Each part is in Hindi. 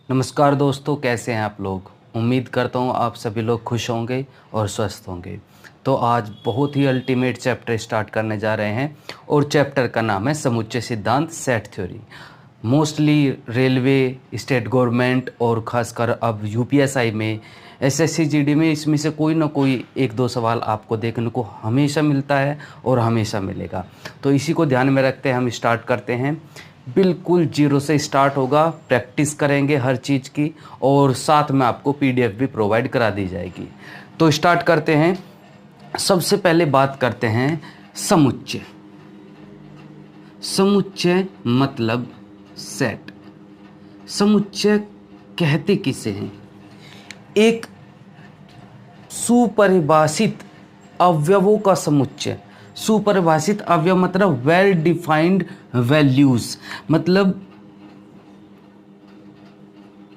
नमस्कार दोस्तों, कैसे हैं आप लोग। उम्मीद करता हूँ आप सभी लोग खुश होंगे और स्वस्थ होंगे। तो आज बहुत ही अल्टीमेट चैप्टर स्टार्ट करने जा रहे हैं और चैप्टर का नाम है समुच्चय सिद्धांत, set theory. Mostly railway, state government और ख़ासकर अब यूपीएसआई में, एसएससी जीडी में इसमें से कोई ना कोई एक दो सवाल आपको देखने को हमेशा मिलता है और हमेशा मिलेगा। तो इसी को ध्यान में रखते हम स्टार्ट करते हैं। बिल्कुल जीरो से स्टार्ट होगा, प्रैक्टिस करेंगे हर चीज़ की और साथ में आपको पीडीएफ भी प्रोवाइड करा दी जाएगी। तो स्टार्ट करते हैं। सबसे पहले बात करते हैं समुच्चय। समुच्चय मतलब सेट। समुच्चय कहते किसे हैं? एक सुपरिभाषित अवयवों का समुच्चय। सुपरिभाषित अवयव मतलब वेल डिफाइंड वैल्यूज। मतलब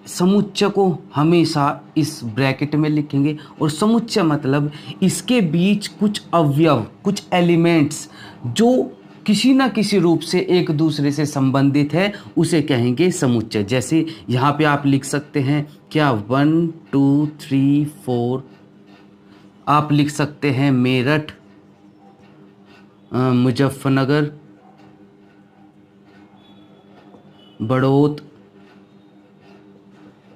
समुच्चय को हमेशा इस ब्रैकेट में लिखेंगे और समुच्चय मतलब इसके बीच कुछ अवयव, कुछ एलिमेंट्स जो किसी ना किसी रूप से एक दूसरे से संबंधित है, उसे कहेंगे समुच्चय। जैसे यहाँ पे आप लिख सकते हैं क्या 1 2 3 4। आप लिख सकते हैं मेरठ, मुजफ्फरनगर, बड़ौत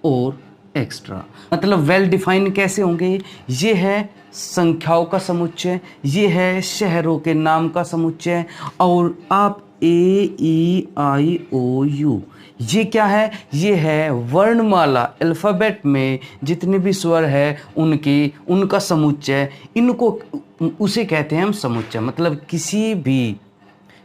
और एक्स्ट्रा। मतलब वेल डिफाइन कैसे होंगे? ये है संख्याओं का समुच्चय, ये है शहरों के नाम का समुच्चय। और आप AEIOU, ये क्या है? ये है वर्णमाला, अल्फ़ाबेट में जितने भी स्वर है उनका समुच्चय। इनको उसे कहते हैं हम समुच्चय। मतलब किसी भी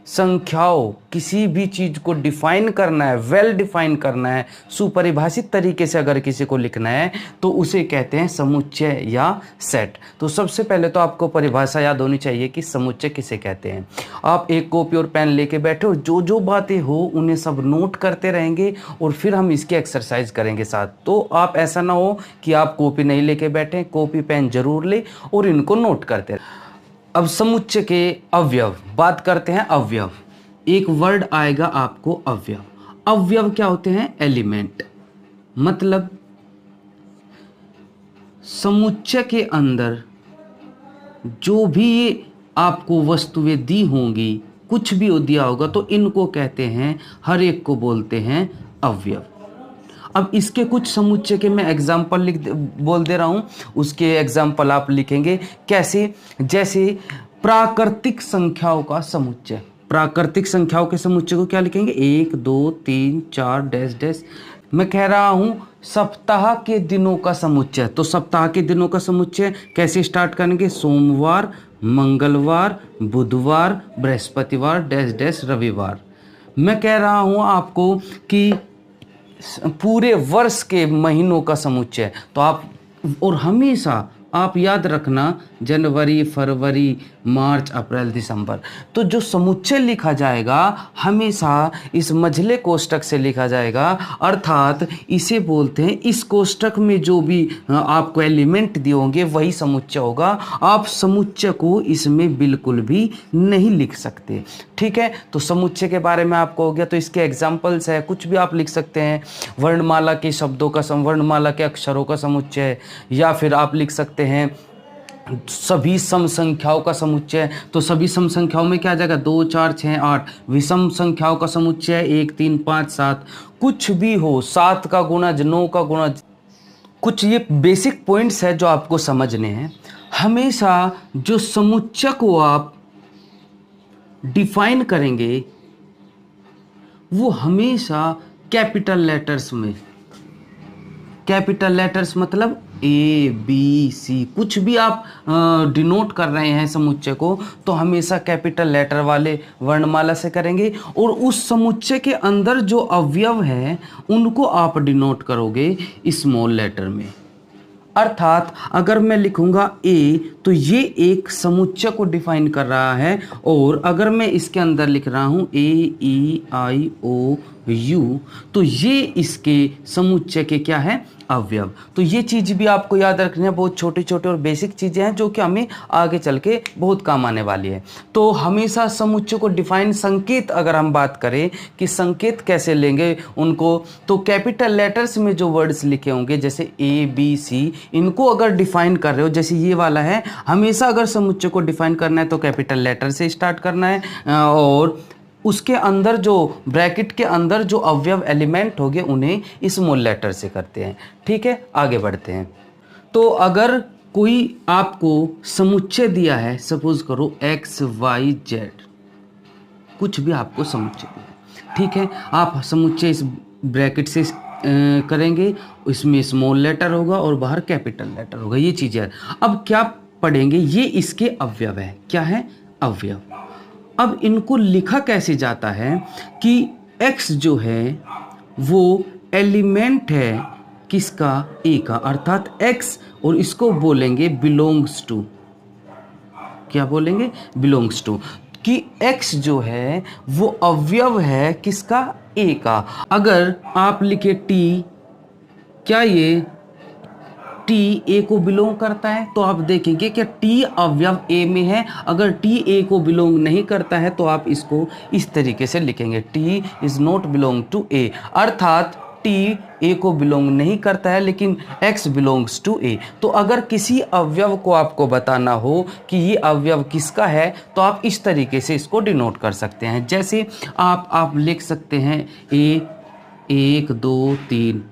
संख्याओं, किसी भी चीज़ को डिफाइन करना है, वेल डिफाइन करना है, सुपरिभाषित तरीके से अगर किसी को लिखना है तो उसे कहते हैं समुच्चय या सेट। तो सबसे पहले तो आपको परिभाषा याद होनी चाहिए कि समुच्चय किसे कहते हैं। आप एक कॉपी और पेन लेके बैठे और जो बातें हो उन्हें सब नोट करते रहेंगे और फिर हम इसकी एक्सरसाइज करेंगे साथ। तो आप ऐसा ना हो कि आप कॉपी नहीं लेके बैठें, कॉपी पेन जरूर ले और इनको नोट करते रहें। अब समुच्चय के अवयव बात करते हैं। अवयव, एक वर्ड आएगा आपको अवयव। अवयव क्या होते हैं? एलिमेंट। मतलब समुच्चय के अंदर जो भी आपको वस्तुएं दी होंगी, कुछ भी दिया होगा, तो इनको कहते हैं, हर एक को बोलते हैं अवयव। अब इसके कुछ समुच्चय के मैं एग्जाम्पल बोल दे रहा हूँ, उसके एग्जाम्पल आप लिखेंगे। कैसे? जैसे प्राकृतिक संख्याओं का समुच्चय। प्राकृतिक संख्याओं के समुच्चय को क्या लिखेंगे? 1 2 3 4 डैश डैश। मैं कह रहा हूँ सप्ताह के दिनों का समुच्चय। तो सप्ताह के दिनों का समुच्चय कैसे स्टार्ट करेंगे? सोमवार, मंगलवार, बुधवार, बृहस्पतिवार, डैश डैश, रविवार। मैं कह रहा हूँ आपको कि पूरे वर्ष के महीनों का समुच्चय। तो आप, और हमेशा आप याद रखना, जनवरी, फरवरी, मार्च, अप्रैल, दिसंबर। तो जो समुच्चय लिखा जाएगा हमेशा इस मझले कोष्ठक से लिखा जाएगा, अर्थात इसे बोलते हैं, इस कोष्ठक में जो भी आपको एलिमेंट दिए होंगे वही समुच्चय होगा। आप समुच्चय को इसमें बिल्कुल भी नहीं लिख सकते। ठीक है, तो समुच्चय के बारे में आपको हो गया। तो इसके एग्जाम्पल्स है, कुछ भी आप लिख सकते हैं। वर्णमाला के शब्दों का वर्णमाला के अक्षरों का समुच्चय, या फिर आप लिख सकते हैं सभी सम संख्याओं का समुच्चय। तो सभी सम संख्याओं में क्या आ जाएगा? 2 4 6 8। विषम संख्याओं का समुच्चय 1 3 5 7। कुछ भी हो, 7 का गुणज, 9 का गुणज। कुछ ये बेसिक पॉइंट्स है जो आपको समझने हैं। हमेशा जो समुच्चय को आप डिफाइन करेंगे वो हमेशा कैपिटल लेटर्स में। कैपिटल लेटर्स मतलब ABC। कुछ भी आप डिनोट कर रहे हैं समुच्चय को तो हमेशा कैपिटल लेटर वाले वर्णमाला से करेंगे, और उस समुच्चय के अंदर जो अवयव हैं उनको आप डिनोट करोगे स्मॉल लेटर में। अर्थात अगर मैं लिखूंगा A तो ये एक समुच्चय को डिफाइन कर रहा है। और अगर मैं इसके अंदर लिख रहा हूँ AEIOU, तो ये इसके समुच्चय के क्या है, अवयव। तो ये चीज़ भी आपको याद रखनी है, बहुत छोटे छोटे और बेसिक चीज़ें हैं जो कि हमें आगे चल के बहुत काम आने वाली है। तो हमेशा समुच्चय को डिफाइन, संकेत अगर हम बात करें कि संकेत कैसे लेंगे उनको, तो कैपिटल लेटर्स में जो वर्ड्स लिखे होंगे जैसे ABC, इनको अगर डिफाइन कर रहे हो, जैसे ये वाला है, हमेशा अगर समुच्चय को डिफाइन करना है तो कैपिटल लेटर से स्टार्ट करना है, और उसके अंदर जो ब्रैकेट के अंदर जो अवयव एलिमेंट होंगे उन्हें स्मॉल लेटर से करते हैं। ठीक है, आगे बढ़ते हैं। तो अगर कोई आपको समुच्चय दिया है, सपोज करो XYZ, कुछ भी आपको समुच्चय दिया है, ठीक है, आप समुच्चय इस ब्रैकेट से करेंगे, इसमें स्मॉल लेटर होगा और बाहर कैपिटल लेटर होगा, ये चीज़ें। अब क्या पढ़ेंगे, ये इसके अवयव है, क्या है, अवयव। अब इनको लिखा कैसे जाता है कि x जो है वो एलिमेंट है किसका, A का, अर्थात x, और इसको बोलेंगे बिलोंग्स टू, क्या बोलेंगे, बिलोंग्स टू, कि x जो है वो अवयव है किसका, A का। अगर आप लिखे T, क्या ये T A को बिलोंग करता है, तो आप देखेंगे कि T अवयव A में है। अगर T A को बिलोंग नहीं करता है तो आप इसको इस तरीके से लिखेंगे, T is not belong to A, अर्थात T A को बिलोंग नहीं करता है लेकिन X बिलोंग्स टू A। तो अगर किसी अवयव को आपको बताना हो कि ये अवयव किसका है तो आप इस तरीके से इसको डिनोट कर सकते हैं। जैसे आप लिख सकते हैं A 1 2 3,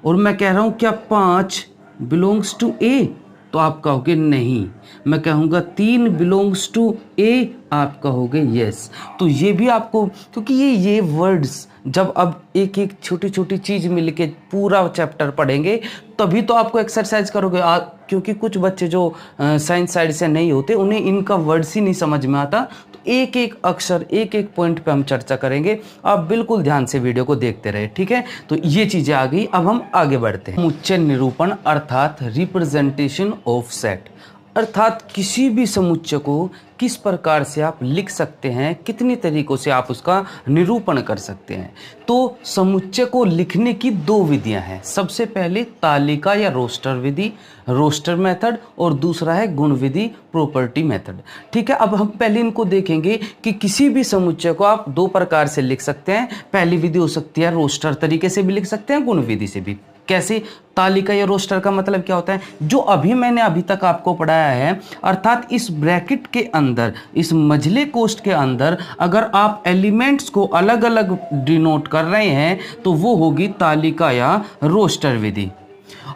और मैं कह रहा हूँ क्या 5 बिलोंग्स टू A, तो आप कहोगे नहीं। मैं कहूँगा 3 बिलोंग्स टू A, आप कहोगे यस। तो ये भी आपको, क्योंकि ये वर्ड्स जब अब एक एक छोटी छोटी चीज़ मिल के पूरा चैप्टर पढ़ेंगे तभी तो आपको एक्सरसाइज करोगे। क्योंकि कुछ बच्चे जो साइंस साइड से नहीं होते उन्हें इनका वर्ड्स ही नहीं समझ में आता, तो एक एक अक्षर एक एक पॉइंट पे हम चर्चा करेंगे। आप बिल्कुल ध्यान से वीडियो को देखते रहे, ठीक है। तो ये चीज़ें आ गई, अब हम आगे बढ़ते हैं। समुच्चय निरूपण अर्थात रिप्रेजेंटेशन ऑफ सेट, अर्थात किसी भी समुच्चय को किस प्रकार से आप लिख सकते हैं, कितनी तरीकों से आप उसका निरूपण कर सकते हैं। तो समुच्चय को लिखने की 2 विधियां हैं। सबसे पहले तालिका या रोस्टर विधि, रोस्टर मेथड, और दूसरा है गुण विधि, प्रॉपर्टी मेथड। ठीक है, अब हम पहले इनको देखेंगे कि किसी भी समुच्चय को आप 2 प्रकार से लिख सकते हैं। पहली विधि हो सकती है रोस्टर तरीके से भी लिख सकते हैं, गुण विधि से भी। कैसे, तालिका या रोस्टर का मतलब क्या होता है, जो मैंने अभी तक आपको पढ़ाया है, अर्थात इस ब्रैकेट के अंदर, इस मझले कोष्ठ के अंदर अगर आप एलिमेंट्स को अलग अलग डिनोट कर रहे हैं तो वो होगी तालिका या रोस्टर विधि।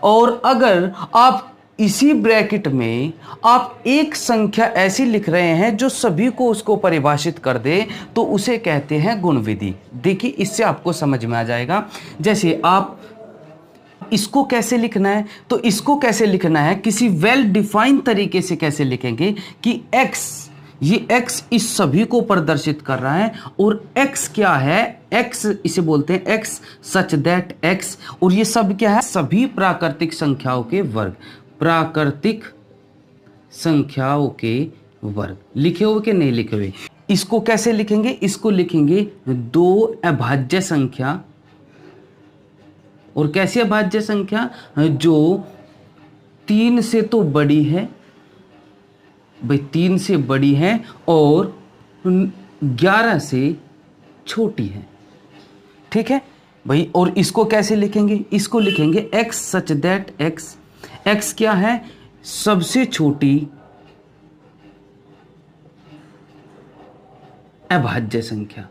और अगर आप इसी ब्रैकेट में आप एक संख्या ऐसी लिख रहे हैं जो सभी को उसको परिभाषित कर दे तो उसे कहते हैं गुण विधि। देखिए, इससे आपको समझ में आ जाएगा। जैसे आप इसको कैसे लिखना है, तो इसको कैसे लिखना है किसी वेल डिफाइंड तरीके से कैसे लिखेंगे कि x, ये x इस सभी को प्रदर्शित कर रहा है, और x क्या है, x इसे बोलते हैं x सच दैट x, और ये सब क्या है, सभी प्राकृतिक संख्याओं के वर्ग, प्राकृतिक संख्याओं के वर्ग। लिखे हुए कि नहीं लिखे हुए। इसको कैसे लिखेंगे, इसको लिखेंगे 2 अभाज्य संख्या, और कैसी अभाज्य संख्या, जो 3 से तो बड़ी है भाई, 3 से बड़ी है और 11 से छोटी है। ठीक है भाई, और इसको कैसे लिखेंगे, इसको लिखेंगे x such that x, x क्या है, सबसे छोटी अभाज्य संख्या।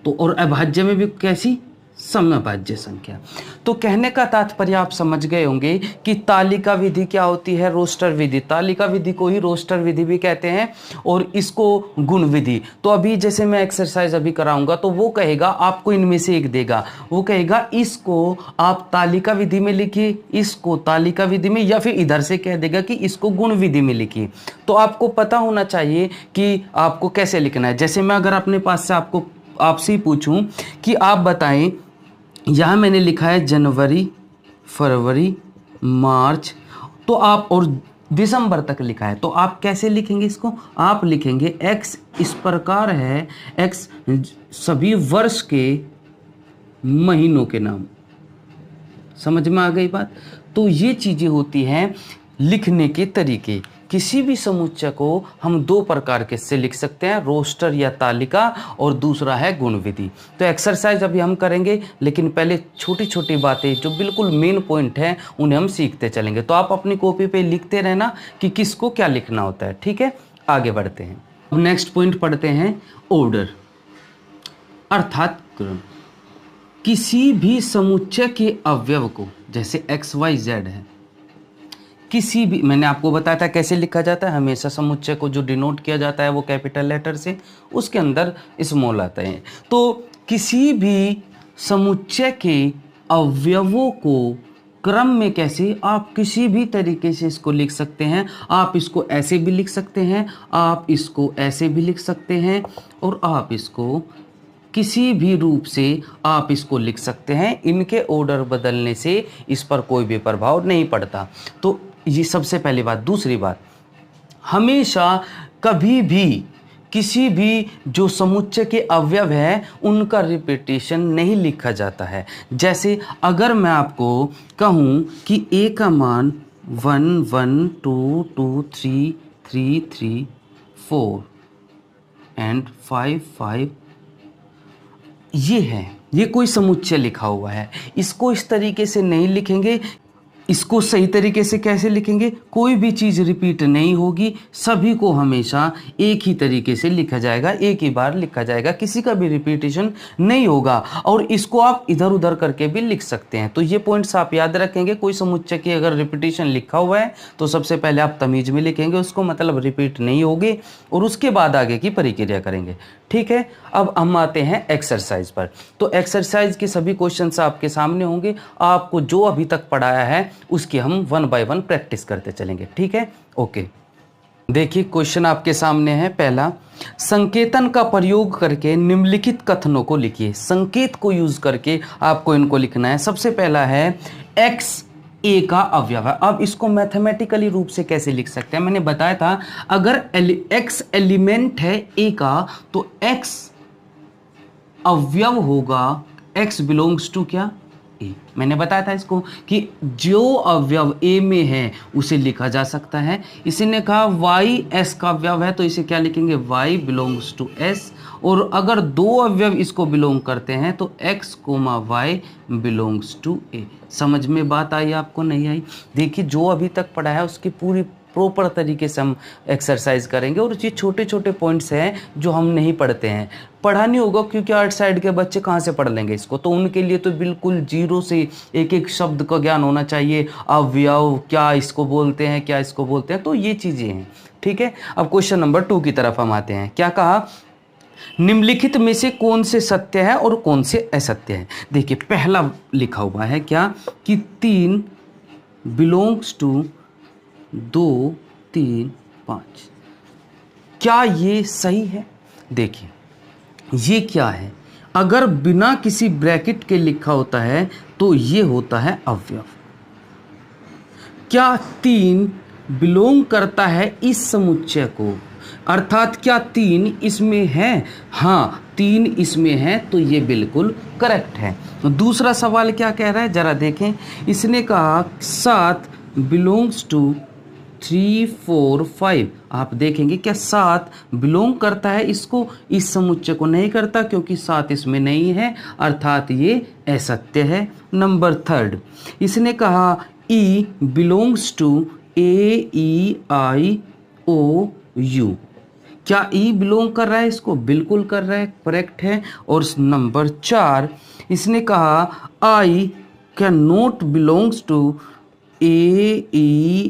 तो और अभाज्य में भी कैसी, समअभाज्य संख्या। तो कहने का तात्पर्य आप समझ गए होंगे कि तालिका विधि क्या होती है, रोस्टर विधि। तालिका विधि को ही रोस्टर विधि भी कहते हैं, और इसको गुण विधि। तो अभी जैसे मैं एक्सरसाइज अभी कराऊंगा तो वो कहेगा, आपको इनमें से एक देगा, वो कहेगा इसको आप तालिका विधि में लिखिए, इसको तालिका विधि में, या फिर इधर से कह देगा कि इसको गुण विधि में लिखिए। तो आपको पता होना चाहिए कि आपको कैसे लिखना है। जैसे मैं अगर अपने पास से आपसे ही पूछूं कि आप बताएं, यहाँ मैंने लिखा है जनवरी, फरवरी, मार्च, तो आप, और दिसंबर तक लिखा है, तो आप कैसे लिखेंगे इसको? आप लिखेंगे x इस प्रकार है, x सभी वर्ष के महीनों के नाम। समझ में आ गई बात? तो ये चीजें होती हैं लिखने के तरीके। किसी भी समुच्चय को हम दो प्रकार के से लिख सकते हैं, रोस्टर या तालिका, और दूसरा है गुण विधि। तो एक्सरसाइज अभी हम करेंगे, लेकिन पहले छोटी छोटी बातें जो बिल्कुल मेन पॉइंट है उन्हें हम सीखते चलेंगे। तो आप अपनी कॉपी पे लिखते रहना कि किसको क्या लिखना होता है, ठीक है? आगे बढ़ते हैं। अब नेक्स्ट पॉइंट पढ़ते हैं, ऑर्डर अर्थात क्रम। किसी भी समुच्चय के अवयव को, जैसे एक्स वाई जेड है, किसी भी, मैंने आपको बताया था कैसे लिखा जाता है, हमेशा समुच्चय को जो डिनोट किया जाता है वो कैपिटल लेटर से, उसके अंदर स्मॉल आता है। तो किसी भी समुच्चय के अवयवों को क्रम में कैसे, आप किसी भी तरीके से इसको लिख सकते हैं। आप इसको ऐसे भी लिख सकते हैं, आप इसको ऐसे भी लिख सकते हैं, और आप इसको किसी भी रूप से आप इसको लिख सकते हैं। इनके ऑर्डर बदलने से इस पर कोई भी प्रभाव नहीं पड़ता। तो ये सबसे पहली बात। दूसरी बात, हमेशा कभी भी किसी भी जो समुच्चय के अवयव है उनका रिपीटेशन नहीं लिखा जाता है। जैसे अगर मैं आपको कहूँ कि ए का मान 1 1 2 2 3 3 3 4 एंड 5 5 ये है, ये कोई समुच्चय लिखा हुआ है, इसको इस तरीके से नहीं लिखेंगे। इसको सही तरीके से कैसे लिखेंगे? कोई भी चीज़ रिपीट नहीं होगी, सभी को हमेशा एक ही तरीके से लिखा जाएगा, एक ही बार लिखा जाएगा, किसी का भी रिपीटेशन नहीं होगा। और इसको आप इधर उधर करके भी लिख सकते हैं। तो ये पॉइंट्स आप याद रखेंगे। कोई समुच्चय की अगर रिपीटेशन लिखा हुआ है तो सबसे पहले आप तमीज में लिखेंगे उसको, मतलब रिपीट नहीं होगी, और उसके बाद आगे की प्रक्रिया करेंगे, ठीक है? अब हम आते हैं एक्सरसाइज पर। तो एक्सरसाइज के सभी क्वेश्चंस आपके सामने होंगे। आपको जो अभी तक पढ़ाया है उसकी हम 1 बाय 1 प्रैक्टिस करते चलेंगे, ठीक है? ओके, देखिए क्वेश्चन आपके सामने है। पहला, संकेतन का प्रयोग करके निम्नलिखित कथनों को लिखिए। संकेत को यूज करके आपको इनको लिखना है। सबसे पहला है x ए का अवयव है। अब इसको मैथमेटिकली रूप से कैसे लिख सकते हैं? मैंने बताया था, अगर x एलिमेंट है ए का तो x अवयव होगा, x बिलोंग्स टू क्या? ए। मैंने बताया था इसको कि जो अवयव ए में है उसे लिखा जा सकता है। इसी ने कहा y s का अवयव है तो इसे क्या लिखेंगे? y belongs to s। और अगर दो अवयव इसको बिलोंग करते हैं तो x, y belongs to a। समझ में बात आई आपको? नहीं आई? देखिए, जो अभी तक पढ़ा है उसकी पूरी प्रॉपर तरीके से हम एक्सरसाइज करेंगे। और ये छोटे छोटे पॉइंट्स हैं जो हम नहीं पढ़ते हैं, पढ़ा नहीं होगा, क्योंकि आर्ट साइड के बच्चे कहाँ से पढ़ लेंगे इसको? तो उनके लिए तो बिल्कुल जीरो से एक एक शब्द का ज्ञान होना चाहिए। अवयव क्या इसको बोलते हैं, क्या इसको बोलते हैं, तो ये चीज़ें हैं, ठीक है? अब क्वेश्चन नंबर 2 की तरफ हम आते हैं। क्या कहा? निम्नलिखित में से कौन से सत्य है और कौन से असत्य है? देखिए, पहला लिखा हुआ है क्या कि 3 बिलोंग्स टू 2 3 5। क्या ये सही है? देखिए, ये क्या है? अगर बिना किसी ब्रैकेट के लिखा होता है तो ये होता है अवयव। क्या 3 बिलोंग करता है इस समुच्चय को? अर्थात क्या 3 इसमें है? हाँ, 3 इसमें है, तो ये बिल्कुल करेक्ट है। तो दूसरा सवाल क्या कह रहा है, जरा देखें। इसने कहा 7 बिलोंग्स टू 3 4 5। आप देखेंगे क्या 7 बिलोंग करता है इसको? इस समुच्चय को नहीं करता, क्योंकि 7 इसमें नहीं है, अर्थात ये असत्य है। नंबर 3, इसने कहा E बिलोंग्स टू AEIOU। क्या E बिलोंग कर रहा है इसको? बिल्कुल कर रहा है, करेक्ट है। और नंबर 4, इसने कहा I can not belongs to AEIOU।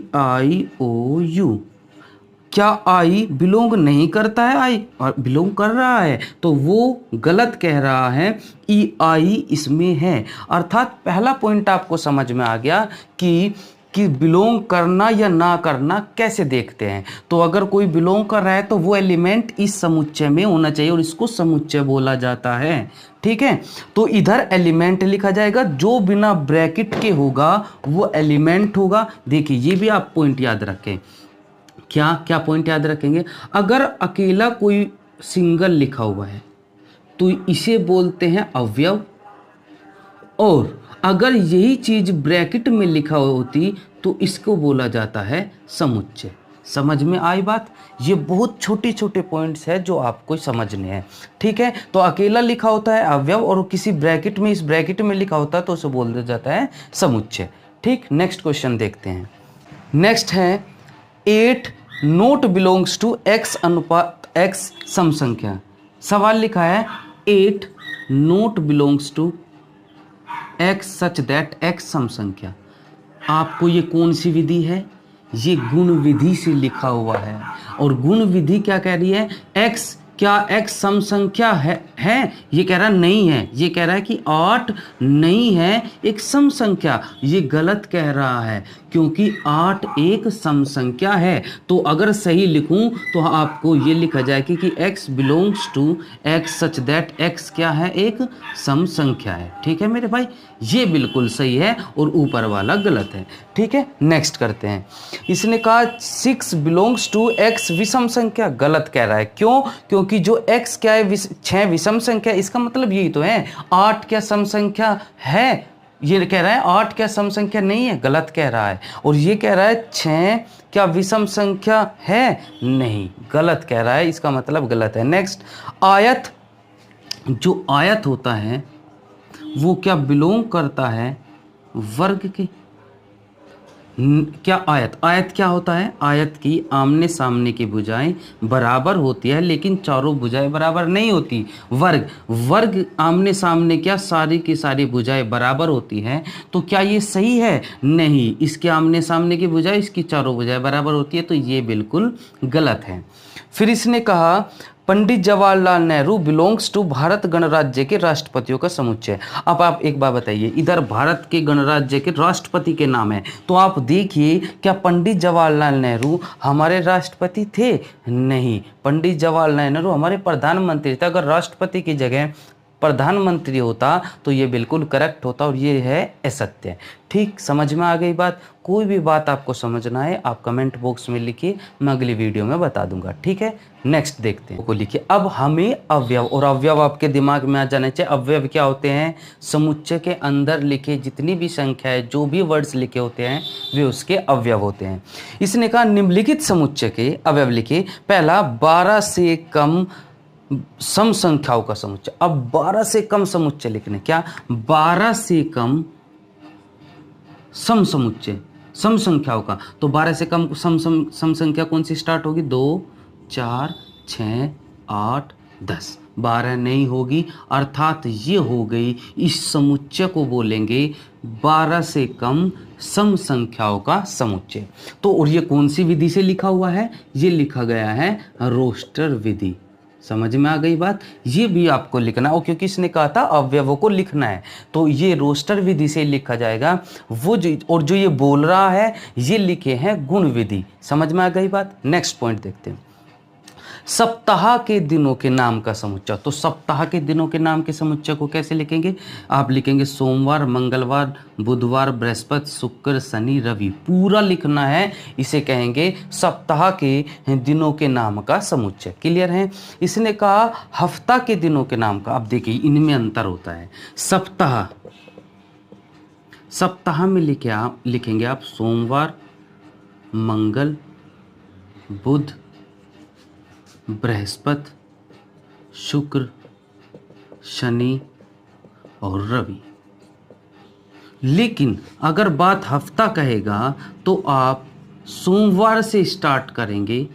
क्या आई बिलोंग नहीं करता है? आई और बिलोंग कर रहा है, तो वो गलत कह रहा है। ई आई इसमें है। अर्थात पहला पॉइंट आपको समझ में आ गया कि बिलोंग करना या ना करना कैसे देखते हैं। तो अगर कोई बिलोंग कर रहा है तो वो एलिमेंट इस समुच्चय में होना चाहिए, और इसको समुच्चय बोला जाता है। ठीक है, तो इधर एलिमेंट लिखा जाएगा, जो बिना ब्रैकेट के होगा वो एलिमेंट होगा। देखिए ये भी आप पॉइंट याद रखें। क्या क्या पॉइंट याद रखेंगे? अगर अकेला कोई सिंगल लिखा हुआ है तो इसे बोलते हैं अवयव, और अगर यही चीज ब्रैकेट में लिखा होती तो इसको बोला जाता है समुच्चय। समझ में आई बात? ये बहुत छोटे छोटे पॉइंट्स है जो आपको समझने हैं, ठीक है। तो अकेला लिखा होता है अवयव, और किसी ब्रैकेट में, इस ब्रैकेट में लिखा होता है तो उसे बोल दिया जाता है समुच्चय। ठीक, नेक्स्ट क्वेश्चन देखते हैं। नेक्स्ट है 8 नोट बिलोंग्स टू x अनुपात x सम संख्या। सवाल लिखा है 8 not belongs to x such that x सम संख्या। आपको ये कौन सी विधि है? ये गुण विधि से लिखा हुआ है, और गुण विधि क्या कह रही है? x, क्या x सम संख्या है? ये कह रहा नहीं है, ये कह रहा है कि 8 नहीं है एक सम संख्या। ये गलत कह रहा है, क्योंकि 8 एक सम संख्या है। तो अगर सही लिखूं तो आपको ये लिखा जाएगा कि x belongs to x such that x क्या है? एक सम संख्या है। ठीक है मेरे भाई, ये बिल्कुल सही है और ऊपर वाला गलत है। ठीक है, नेक्स्ट करते हैं। इसने कहा 6 बिलोंग्स टू x विषम संख्या। गलत कह रहा है, क्यों? क्योंकि जो x क्या है? 6 विषम संख्या, इसका मतलब यही तो है। 8 क्या सम संख्या है? ये कह रहा है 8 क्या सम संख्या नहीं है, गलत कह रहा है। और ये कह रहा है 6 क्या विषम संख्या है? नहीं, गलत कह रहा है, इसका मतलब गलत है। नेक्स्ट, आयत, जो आयत होता है वो क्या बिलोंग करता है वर्ग के? क्या आयत, आयत क्या होता है? आयत की आमने सामने की भुजाएं बराबर होती है, लेकिन चारों भुजाएं बराबर नहीं होती। वर्ग, वर्ग आमने सामने क्या सारी की सारी भुजाएं बराबर होती हैं। तो क्या ये सही है? नहीं, इसके आमने सामने की भुजाएं, इसकी चारों भुजाएं बराबर होती है, तो ये बिल्कुल गलत है। फिर इसने कहा पंडित जवाहरलाल नेहरू बिलोंग्स टू भारत गणराज्य के राष्ट्रपतियों का समुच्चय। अब आप एक बात बताइए, इधर भारत के गणराज्य के राष्ट्रपति के नाम है, तो आप देखिए क्या पंडित जवाहरलाल नेहरू हमारे राष्ट्रपति थे? नहीं, पंडित जवाहरलाल नेहरू हमारे प्रधानमंत्री थे। अगर राष्ट्रपति की जगह प्रधानमंत्री होता तो ये बिल्कुल करेक्ट होता, और ये है असत्य। ठीक, समझ में आ गई बात? कोई भी बात आपको समझना है आप कमेंट बॉक्स में लिखिए, मैं अगली वीडियो में बता दूंगा। ठीक है, नेक्स्ट देखते हैं को लिखिए। अब हमें अवयव, और अवयव आपके दिमाग में आ जाने चाहिए। अवयव क्या होते हैं? समुच्चय के अंदर लिखे जितनी भी संख्या है, जो भी वर्ड्स लिखे होते हैं वे उसके अवयव होते हैं। इसने कहा निम्नलिखित समुच्चय के अवयव लिखिए। पहला, 12 से कम सम संख्याओं का समुच्चय। अब 12 से कम समुच्चय लिखने, क्या 12 से कम सम समुच्चय, सम संख्याओं का। तो 12 से कम सम संख्या कौन सी स्टार्ट होगी? 2, 4, 6, 8, 10। 12 नहीं होगी, अर्थात ये हो गई, इस समुच्चय को बोलेंगे 12 से कम सम संख्याओं का समुच्चय। तो और ये कौन सी विधि से लिखा हुआ है? ये लिखा गया है रोस्टर विधि। समझ में आ गई बात? ये भी आपको लिखना है, क्योंकि इसने कहा था अवयवों को लिखना है, तो ये रोस्टर विधि से लिखा जाएगा। वो जो, और जो ये बोल रहा है ये लिखे हैं गुण विधि। समझ में आ गई बात? नेक्स्ट पॉइंट देखते हैं। सप्ताह के दिनों के नाम का समुच्चय। तो सप्ताह के दिनों के नाम के समुच्चय को कैसे लिखेंगे? आप लिखेंगे सोमवार, मंगलवार, बुधवार, बृहस्पति, शुक्र, शनि, रवि। पूरा लिखना है, इसे कहेंगे सप्ताह के दिनों के नाम का समुच्चय। क्लियर है? इसने कहा हफ्ता के दिनों के नाम का। अब देखिए इनमें अंतर होता है। सप्ताह, सप्ताह में लिखेंगे आप सोमवार, मंगल, बुध, बृहस्पति, शुक्र, शनि और रवि। लेकिन अगर बात हफ्ता कहेगा तो आप सोमवार से स्टार्ट करेंगे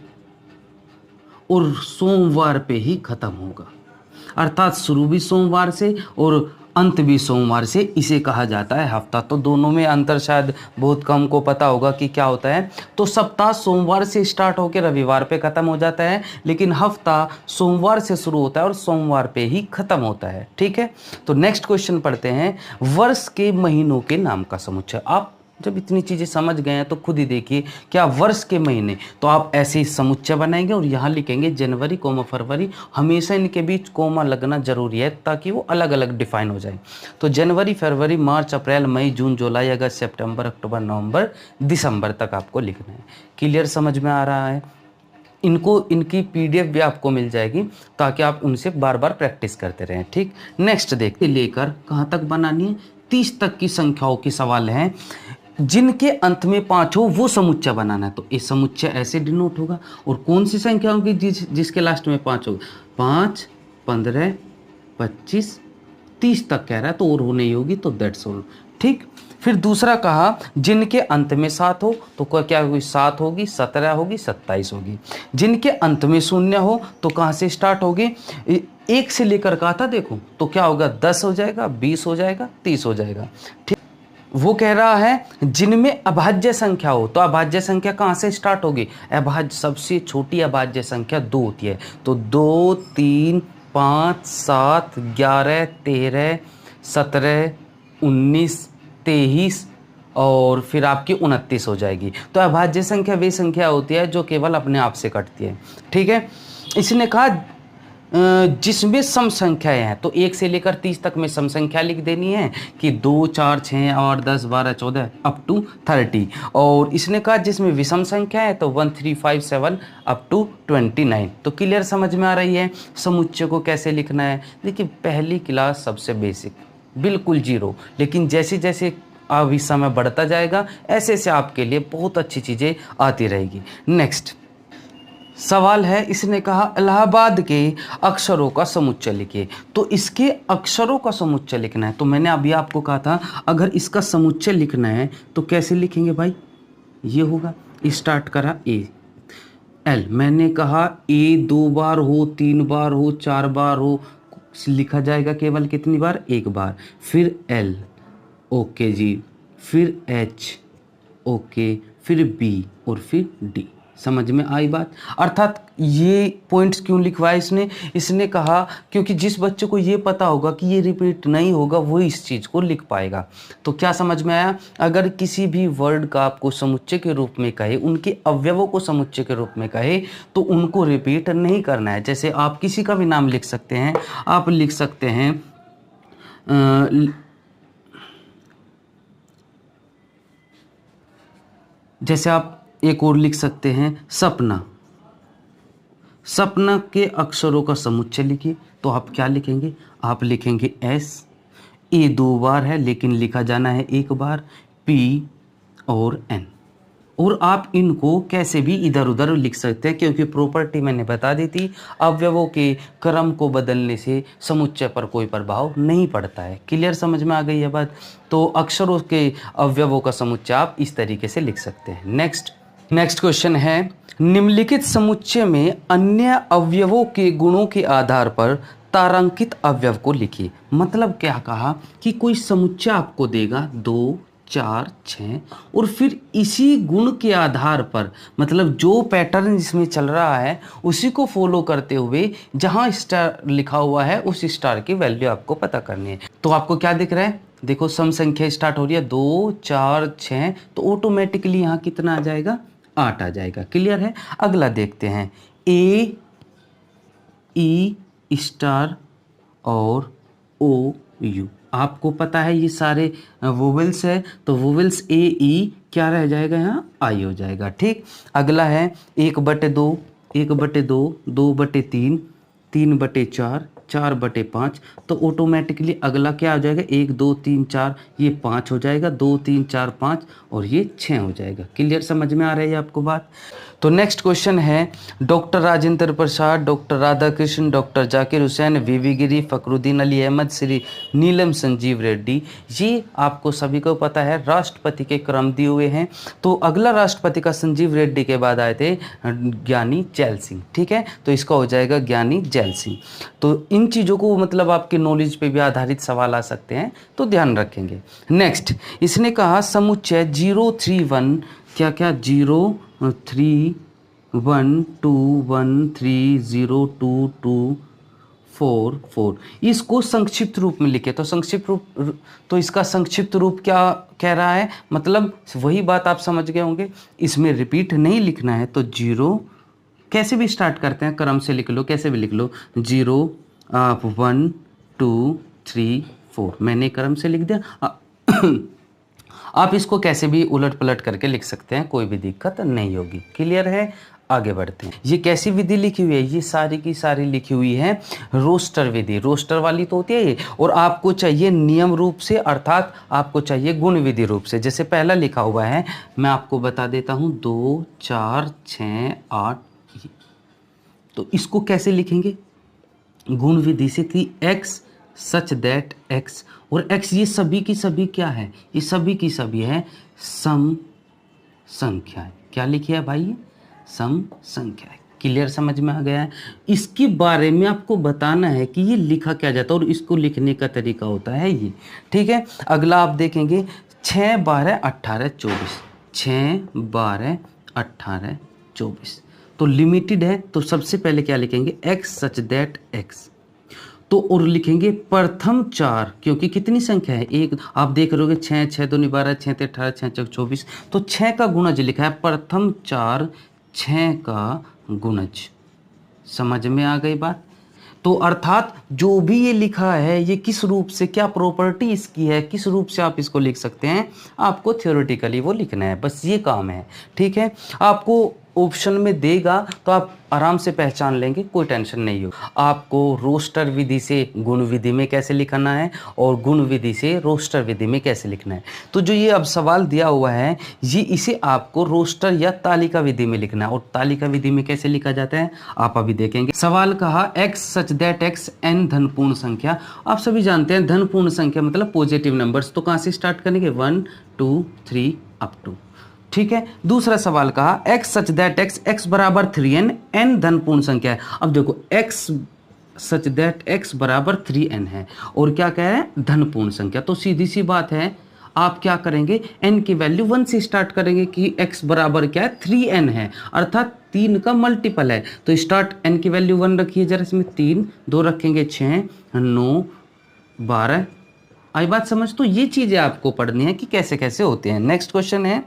और सोमवार पे ही खत्म होगा, अर्थात शुरू भी सोमवार से और अंत भी सोमवार से। इसे कहा जाता है हफ्ता। तो दोनों में अंतर शायद बहुत कम को पता होगा कि क्या होता है। तो सप्ताह सोमवार से स्टार्ट होकर रविवार पे खत्म हो जाता है, लेकिन हफ्ता सोमवार से शुरू होता है और सोमवार पे ही खत्म होता है। ठीक है, तो नेक्स्ट क्वेश्चन पढ़ते हैं। वर्ष के महीनों के नाम का समुच्चय। आप जब इतनी चीज़ें समझ गए हैं तो खुद ही देखिए क्या वर्ष के महीने, तो आप ऐसे ही समुच्चय बनाएंगे और यहाँ लिखेंगे जनवरी कोमा फरवरी, हमेशा इनके बीच कोमा लगना जरूरी है ताकि वो अलग अलग डिफाइन हो जाए। तो जनवरी फरवरी मार्च अप्रैल मई जून जुलाई अगस्त सितंबर अक्टूबर नवंबर दिसंबर तक आपको लिखना है। क्लियर समझ में आ रहा है? इनको इनकी पीडीएफ भी आपको मिल जाएगी ताकि आप उनसे बार बार प्रैक्टिस करते रहें। ठीक, नेक्स्ट देखते लेकर कहाँ तक बनानी है, 30 तक की संख्याओं की सवाल है। जिनके अंत में 5 हो वो समुच्चय बनाना है। तो ये समुच्चय ऐसे डिनोट होगा। और कौन सी संख्या होगी जिसके लास्ट में 5 होगा? 5, 15, 25, 30 तक कह रहा है तो और वो नहीं होगी, तो दैट्स ऑल। ठीक, फिर दूसरा कहा जिनके अंत में 7 हो तो क्या होगी? 7 होगी, 17 होगी, 27 होगी। जिनके अंत में 0 हो तो कहाँ से स्टार्ट होगी? 1 से लेकर कहा था देखो, तो क्या होगा? 10 हो जाएगा, 20 हो जाएगा, 30 हो जाएगा। ठीक, वो कह रहा है जिनमें अभाज्य संख्या हो, तो अभाज्य संख्या कहाँ से स्टार्ट होगी? अभाज्य सबसे छोटी अभाज्य संख्या 2 होती है, तो 2, 3, 5, 7, 11, 13, 17, 19, 23 और फिर आपकी 29 हो जाएगी। तो अभाज्य संख्या वे संख्या होती है जो केवल अपने आप से कटती है। ठीक है, इसने कहा जिसमें सम संख्याएं हैं, तो 1 से लेकर 30 तक में सम संख्या लिख देनी है कि 2, 4, 6, 8, 10, 12, 14 अप टू 30। और इसने कहा जिसमें विषम संख्या है तो 1, 3, 5, 7 अप टू 29। तो क्लियर समझ में आ रही है समुच्चय को कैसे लिखना है? देखिए पहली क्लास सबसे बेसिक, बिल्कुल जीरो, लेकिन जैसे जैसे अब इस समय बढ़ता जाएगा ऐसे ऐसे आपके लिए बहुत अच्छी चीज़ें आती रहेगी। नेक्स्ट सवाल है, इसने कहा इलाहाबाद के अक्षरों का समुच्चय लिखिए। तो इसके अक्षरों का समुच्चय लिखना है। तो मैंने अभी आपको कहा था अगर इसका समुच्चय लिखना है तो कैसे लिखेंगे भाई? ये होगा, स्टार्ट करा ए एल, मैंने कहा ए 2 बार हो, 3 बार हो, 4 बार हो, लिखा जाएगा केवल कितनी बार? 1 बार। फिर एल, ओके जी, फिर एच, ओके, फिर बी और फिर डी। समझ में आई बात? अर्थात ये पॉइंट्स क्यों लिखवाया इसने कहा क्योंकि जिस बच्चे को ये पता होगा कि ये रिपीट नहीं होगा वो इस चीज़ को लिख पाएगा। तो क्या समझ में आया? अगर किसी भी वर्ड का आपको समुच्चय के रूप में कहे, उनके अवयवों को समुच्चय के रूप में कहे तो उनको रिपीट नहीं करना है। जैसे आप किसी का भी नाम लिख सकते हैं, आप लिख सकते हैं जैसे आप एक और लिख सकते हैं सपना। सपना के अक्षरों का समुच्चय लिखिए। तो आप क्या लिखेंगे? आप लिखेंगे एस, ए 2 बार है लेकिन लिखा जाना है 1 बार, पी और एन। और आप इनको कैसे भी इधर उधर लिख सकते हैं क्योंकि प्रॉपर्टी मैंने बता दी थी, अवयवों के क्रम को बदलने से समुच्चय पर कोई प्रभाव नहीं पड़ता है। क्लियर समझ में आ गई है बात? तो अक्षरों के अवयवों का समुच्चय आप इस तरीके से लिख सकते हैं। नेक्स्ट क्वेश्चन है, निम्नलिखित समुच्चय में अन्य अवयवों के गुणों के आधार पर तारांकित अवयव को लिखिए। मतलब क्या कहा कि कोई समुच्चय आपको देगा 2, 4, 6 और फिर इसी गुण के आधार पर, मतलब जो पैटर्न इसमें चल रहा है उसी को फॉलो करते हुए जहां स्टार लिखा हुआ है उस स्टार की वैल्यू आपको पता करनी है। तो आपको क्या दिख रहा है? देखो सम संख्या स्टार्ट हो रही है 2, 4, 6, तो ऑटोमेटिकली यहाँ कितना आ जाएगा? 8 आ जाएगा। क्लियर है? अगला देखते हैं, ए, ई स्टार और ओ यू। आपको पता है ये सारे वोवेल्स है, तो वोवेल्स ए ई क्या रह जाएगा? यहाँ आई हो जाएगा। ठीक, अगला है 1/2, 1/2, 2/3, 3/4, 4/5। तो ऑटोमेटिकली अगला क्या हो जाएगा? 1, 2, 3, 4, ये 5 हो जाएगा, 2, 3, 4, 5 और ये 6 हो जाएगा। क्लियर समझ में आ रही है आपको बात? तो नेक्स्ट क्वेश्चन है, doctor Rajendra Prasad, doctor Radhakrishna, doctor Zakir Hussain, वीवी गिरी, फखरुद्दीन अली अहमद, श्री नीलम संजीव रेड्डी, ये आपको सभी को पता है राष्ट्रपति के क्रम दिए हुए हैं। तो अगला राष्ट्रपति का संजीव रेड्डी के बाद आए थे ज्ञानी जैल सिंह। ठीक है, तो इसका हो जाएगा ज्ञानी जैल सिंह। तो इन चीज़ों को मतलब आपके नॉलेज पे भी आधारित सवाल आ सकते हैं, तो ध्यान रखेंगे। नेक्स्ट इसने कहा समुच्चय 031 क्या क्या 0, 3, 1, 2, 1, 3, 0, 2, 2, 4 4। इसको संक्षिप्त रूप में लिखे तो संक्षिप्त रूप, तो इसका संक्षिप्त रूप क्या कह रहा है, मतलब वही बात आप समझ गए होंगे, इसमें रिपीट नहीं लिखना है। तो 0 कैसे भी स्टार्ट करते हैं, क्रम से लिख लो, कैसे भी लिख लो, 0 आप 1 2 3 4, मैंने क्रम से लिख दिया। आप इसको कैसे भी उलट पलट करके लिख सकते हैं, कोई भी दिक्कत नहीं होगी। क्लियर है? आगे बढ़ते हैं। ये कैसी विधि लिखी हुई है, ये सारी की सारी लिखी हुई है रोस्टर विधि। रोस्टर वाली तो होती है ये, और आपको चाहिए नियम रूप से, अर्थात आपको चाहिए गुण विधि रूप से। जैसे पहला लिखा हुआ है, मैं आपको बता देता हूँ, 2 4 6 8, तो इसको कैसे लिखेंगे गुण विधि से, कि x सच दैट x, और x ये सभी की सभी क्या है, ये सभी की सभी है सम संख्याएं। क्या लिखी है भाई, सम संख्याएं। क्लियर, समझ में आ गया है? इसके बारे में आपको बताना है कि ये लिखा क्या जाता है और इसको लिखने का तरीका होता है ये। ठीक है, अगला आप देखेंगे 6 12 18 24, 6 12 18 24, तो लिमिटेड है, तो सबसे पहले क्या लिखेंगे, x सच दैट x, तो और लिखेंगे प्रथम 4, क्योंकि कितनी संख्या है, एक। आप देख रहे हो 6 6 2 12, 6 3 18, 6 4 24, तो 6 का गुणज लिखा है, प्रथम 4 6 का गुणज। समझ में आ गई बात? तो अर्थात जो भी ये लिखा है, ये किस रूप से, क्या प्रॉपर्टी इसकी है, किस रूप से आप इसको लिख सकते हैं, आपको थ्योरेटिकली वो लिखना है, बस ये काम है। ठीक है, आपको ऑप्शन में देगा तो आप आराम से पहचान लेंगे, कोई टेंशन नहीं हो। आपको रोस्टर विधि से गुण विधि में कैसे लिखना है और गुण विधि से रोस्टर विधि में कैसे लिखना है। तो जो ये अब सवाल दिया हुआ है, ये इसे आपको रोस्टर या तालिका विधि में लिखना है, और तालिका विधि में कैसे लिखा जाता है आप अभी देखेंगे। सवाल कहा x such that x n धनपूर्ण संख्या। आप सभी जानते हैं धनपूर्ण संख्या मतलब पॉजिटिव नंबर्स, तो कहाँ से स्टार्ट करेंगे, 1 2 3 अप टू। ठीक है, दूसरा सवाल कहा x सच दैट x बराबर 3n, n धनपूर्ण संख्या है। अब देखो x सच दैट x बराबर 3n है, और क्या कह रहे हैं, धनपूर्ण संख्या। तो सीधी सी बात है, आप क्या करेंगे, n की वैल्यू 1 से स्टार्ट करेंगे कि x बराबर क्या है, 3n है, अर्थात 3 का मल्टीपल है। तो स्टार्ट n की वैल्यू 1 रखिए जरा, इसमें 3 2 रखेंगे 6 9 12। आई बात समझ? तो ये चीज़ें आपको पढ़नी है कि कैसे कैसे होते हैं। नेक्स्ट क्वेश्चन है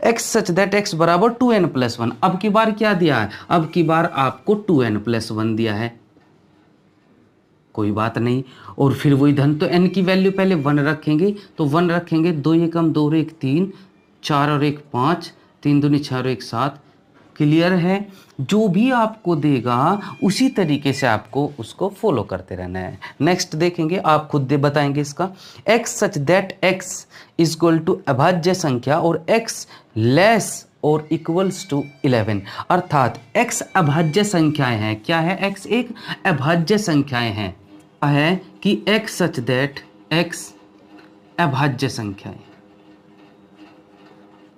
x सच दैट x बराबर 2n प्लस 1। अब की बार क्या दिया है, अब की बार आपको 2n प्लस 1 दिया है, कोई बात नहीं। और फिर वही धन, तो n की वैल्यू पहले 1 रखेंगे, तो 1 रखेंगे, 2 एकम 2 और 1 3, 4 और 1 5, 3 दूनी 4 और 1 7। क्लियर है? जो भी आपको देगा उसी तरीके से आपको उसको फॉलो करते रहना है। नेक्स्ट देखेंगे, आप खुद दे बताएंगे इसका, x such that x is equal to अभाज्य संख्या और x लेस और इक्वल्स टू 11, अर्थात x अभाज्य संख्याएं हैं। क्या है, x एक अभाज्य संख्याएं हैं, है कि x सच दैट x अभाज्य संख्याएं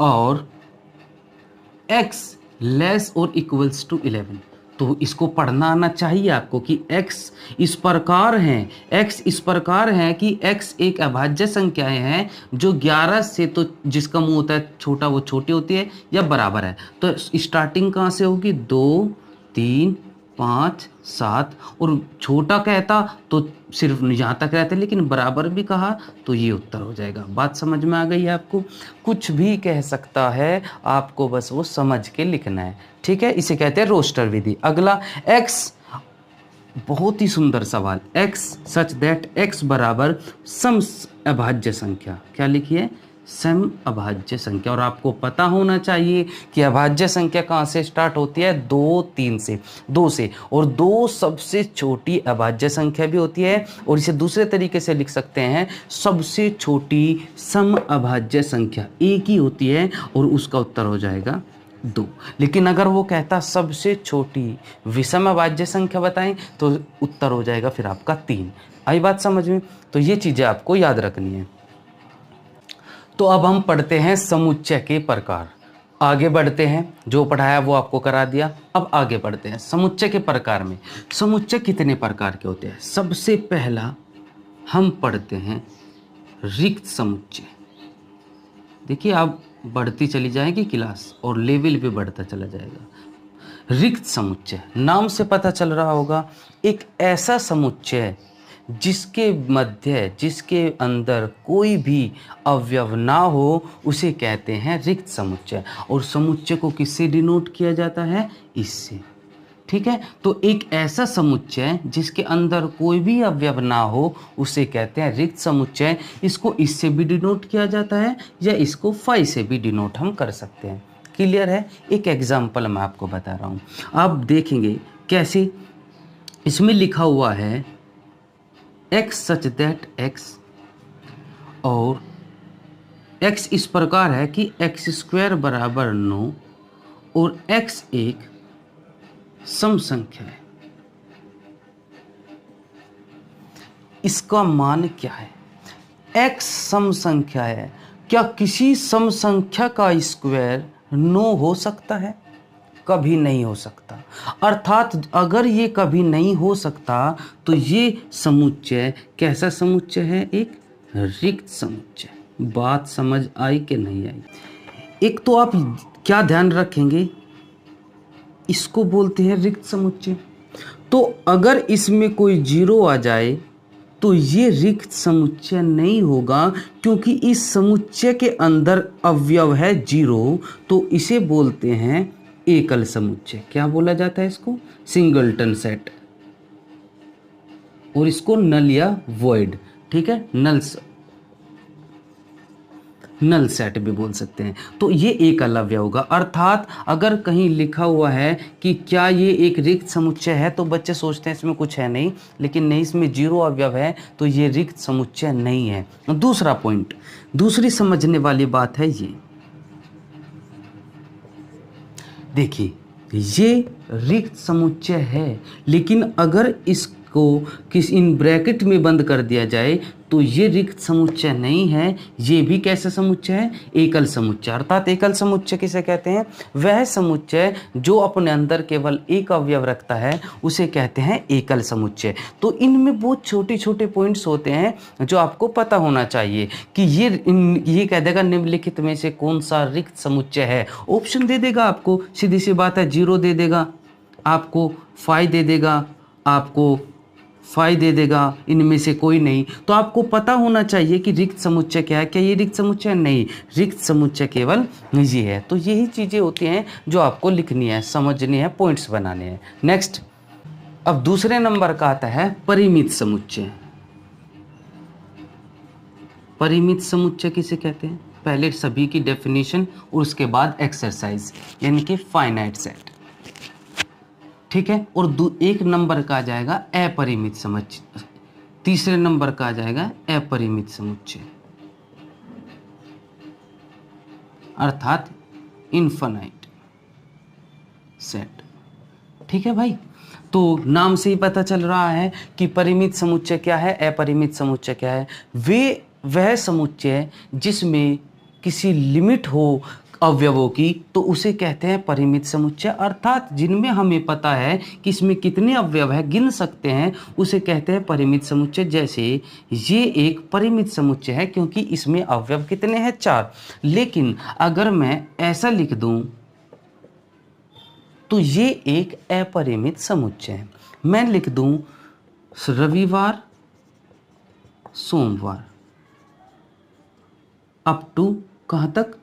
और x लेस और इक्वल्स टू 11। तो इसको पढ़ना आना चाहिए आपको कि x इस प्रकार है, x इस प्रकार है कि x एक अभाज्य संख्याएं हैं जो 11 से, तो जिसका मुंह होता है छोटा वो छोटी होती है या बराबर है। तो स्टार्टिंग कहाँ से होगी, 2 3 5 7, और छोटा कहता तो सिर्फ यहाँ तक रहते, लेकिन बराबर भी कहा तो ये उत्तर हो जाएगा। बात समझ में आ गई है आपको? कुछ भी कह सकता है, आपको बस वो समझ के लिखना है। ठीक है, इसे कहते हैं रोस्टर विधि। अगला x, बहुत ही सुंदर सवाल, x सच दैट x बराबर सम अभाज्य संख्या। क्या लिखिए, सम अभाज्य संख्या। और आपको पता होना चाहिए कि अभाज्य संख्या कहाँ से स्टार्ट होती है, 2 3 से, 2 से, और 2 सबसे छोटी अभाज्य संख्या भी होती है, और इसे दूसरे तरीके से लिख सकते हैं, सबसे छोटी सम अभाज्य संख्या एक ही होती है, और उसका उत्तर हो जाएगा 2। लेकिन अगर वो कहता सबसे छोटी विषम अभाज्य संख्या बताएं तो उत्तर हो जाएगा फिर आपका 3। आई बात समझ में? तो ये चीज़ें आपको याद रखनी है। तो अब हम पढ़ते हैं समुच्चय के प्रकार। आगे बढ़ते हैं, जो पढ़ाया वो आपको करा दिया, अब आगे बढ़ते हैं समुच्चय के प्रकार में। समुच्चय कितने प्रकार के होते हैं? सबसे पहला हम पढ़ते हैं रिक्त समुच्चय। देखिए, आप बढ़ती चली जाएगी क्लास और लेवल भी बढ़ता चला जाएगा। रिक्त समुच्चय, नाम से पता चल रहा होगा, एक ऐसा समुच्चय जिसके मध्य, जिसके अंदर कोई भी अवयव ना हो, उसे कहते हैं रिक्त समुच्चय। और समुच्चय को किससे डिनोट किया जाता है? इससे। ठीक है, तो एक ऐसा समुच्चय जिसके अंदर कोई भी अवयव ना हो उसे कहते हैं रिक्त समुच्चय। इसको इससे भी डिनोट किया जाता है या इसको फाई से भी डिनोट हम कर सकते हैं। क्लियर है? एक एग्जाम्पल मैं आपको बता रहा हूँ, आप देखेंगे कैसे। इसमें लिखा हुआ है x सच दैट x, और x इस प्रकार है कि x² बराबर 9 और x एक सम संख्या है। इसका मान क्या है? x सम संख्या है। क्या किसी सम संख्या का स्क्वायर 9 हो सकता है? कभी नहीं हो सकता। अर्थात अगर ये कभी नहीं हो सकता तो ये समुच्चय कैसा समुच्चय है? एक रिक्त समुच्चय। बात समझ आई कि नहीं आई? एक तो आप क्या ध्यान रखेंगे, इसको बोलते हैं रिक्त समुच्चय। तो अगर इसमें कोई जीरो आ जाए तो ये रिक्त समुच्चय नहीं होगा, क्योंकि इस समुच्चय के अंदर अवयव है जीरो, तो इसे बोलते हैं एकल समुच्चय। क्या बोला जाता है इसको? Singleton set. और इसको नल या वॉइड, ठीक है, नल सेट भी बोल सकते हैं। तो ये एकल अवयव होगा। अर्थात अगर कहीं लिखा हुआ है कि क्या ये एक रिक्त समुच्चय है, तो बच्चे सोचते हैं इसमें कुछ है नहीं, लेकिन नहीं, इसमें जीरो अवयव है तो ये रिक्त समुच्चय नहीं है। दूसरा पॉइंट, दूसरी समझने वाली बात है ये देखिए, ये रिक्त समुच्चय है, लेकिन अगर इसको इन ब्रैकेट में बंद कर दिया जाए तो ये रिक्त समुच्चय नहीं है, ये भी कैसा समुच्चय है? एकल समुच्चय। अर्थात एकल समुच्चय किसे कहते हैं? वह समुच्चय जो अपने अंदर केवल एक अवयव रखता है उसे कहते हैं एकल समुच्चय। तो इनमें बहुत छोटे छोटे पॉइंट्स होते हैं जो आपको पता होना चाहिए कि ये कह देगा निम्नलिखित में से कौन सा रिक्त समुच्चय है। ऑप्शन दे देगा आपको, सीधी सी बात है, जीरो दे देगा आपको, फाई दे देगा आपको, फाई दे देगा, इनमें से कोई नहीं। तो आपको पता होना चाहिए कि रिक्त समुच्चय क्या है। क्या ये रिक्त समुच्चय? नहीं, रिक्त समुच्चय केवल ये है। तो यही चीज़ें होती हैं जो आपको लिखनी है, समझनी है, पॉइंट्स बनाने हैं। नेक्स्ट, अब दूसरे नंबर का आता है परिमित समुच्चय। परिमित समुच्चय किसे कहते हैं? पहले सभी की डेफिनेशन और उसके बाद एक्सरसाइज, यानी कि फाइनाइट सेट। ठीक है, और एक नंबर का आ जाएगा अपरिमित समुच्चय, तीसरे नंबर का आ जाएगा अपरिमित समुच्चय, अर्थात इनफाइनाइट सेट। ठीक है भाई, तो नाम से ही पता चल रहा है कि परिमित समुच्चय क्या है, अपरिमित समुच्चय क्या है। वह समुच्चय जिसमें किसी लिमिट हो अवयवों की तो उसे कहते हैं परिमित समुच्चय। अर्थात जिनमें हमें पता है कि इसमें कितने अवयव है, गिन सकते हैं, उसे कहते हैं परिमित समुच्चय। जैसे ये एक परिमित समुच्चय है क्योंकि इसमें अवयव कितने हैं? 4। लेकिन अगर मैं ऐसा लिख दूं तो ये एक अपरिमित समुच्चय है। मैं लिख दूं रविवार, सोमवार, अप टू कहाँ तक?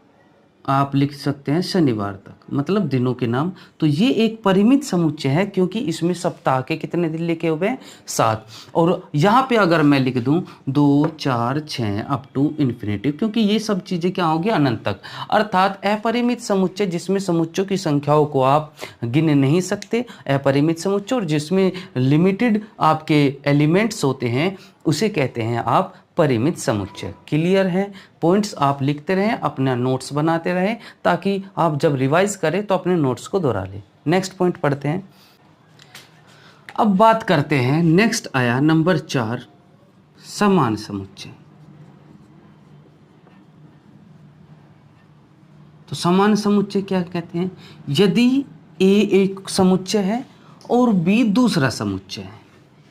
आप लिख सकते हैं शनिवार तक, मतलब दिनों के नाम। तो ये एक परिमित समुच्चय है क्योंकि इसमें सप्ताह के कितने दिन लिखे हुए हैं? 7। और यहाँ पे अगर मैं लिख दूँ 2, 4, 6 अप टू इन्फिनिटी, क्योंकि ये सब चीज़ें क्या होगी? अनंत तक। अर्थात अपरिमित समुच्चय जिसमें समुच्चयों की संख्याओं को आप गिन नहीं सकते, अपरिमित समुच्चय, और जिसमें लिमिटेड आपके एलिमेंट्स होते हैं उसे कहते हैं आप परिमित समुच्चय। क्लियर है? पॉइंट्स आप लिखते रहें, अपना नोट्स बनाते रहें, ताकि आप जब रिवाइज करें तो अपने नोट्स को दोहरा लें। नेक्स्ट पॉइंट पढ़ते हैं। अब बात करते हैं, नेक्स्ट आया नंबर 4, समान समुच्चय। तो समान समुच्चय क्या कहते हैं? यदि ए एक समुच्चय है और बी दूसरा समुच्चय है,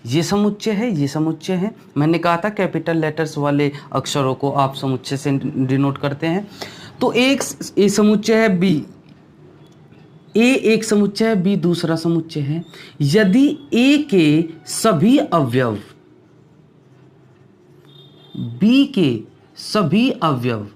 ये समुच्चय है, ये समुच्चय है। मैंने कहा था कैपिटल लेटर्स वाले अक्षरों को आप समुच्चय से डिनोट करते हैं। तो एक समुच्चय है बी, ए एक समुच्चय है, बी दूसरा समुच्चय है। यदि ए के सभी अवयव बी के सभी अवयव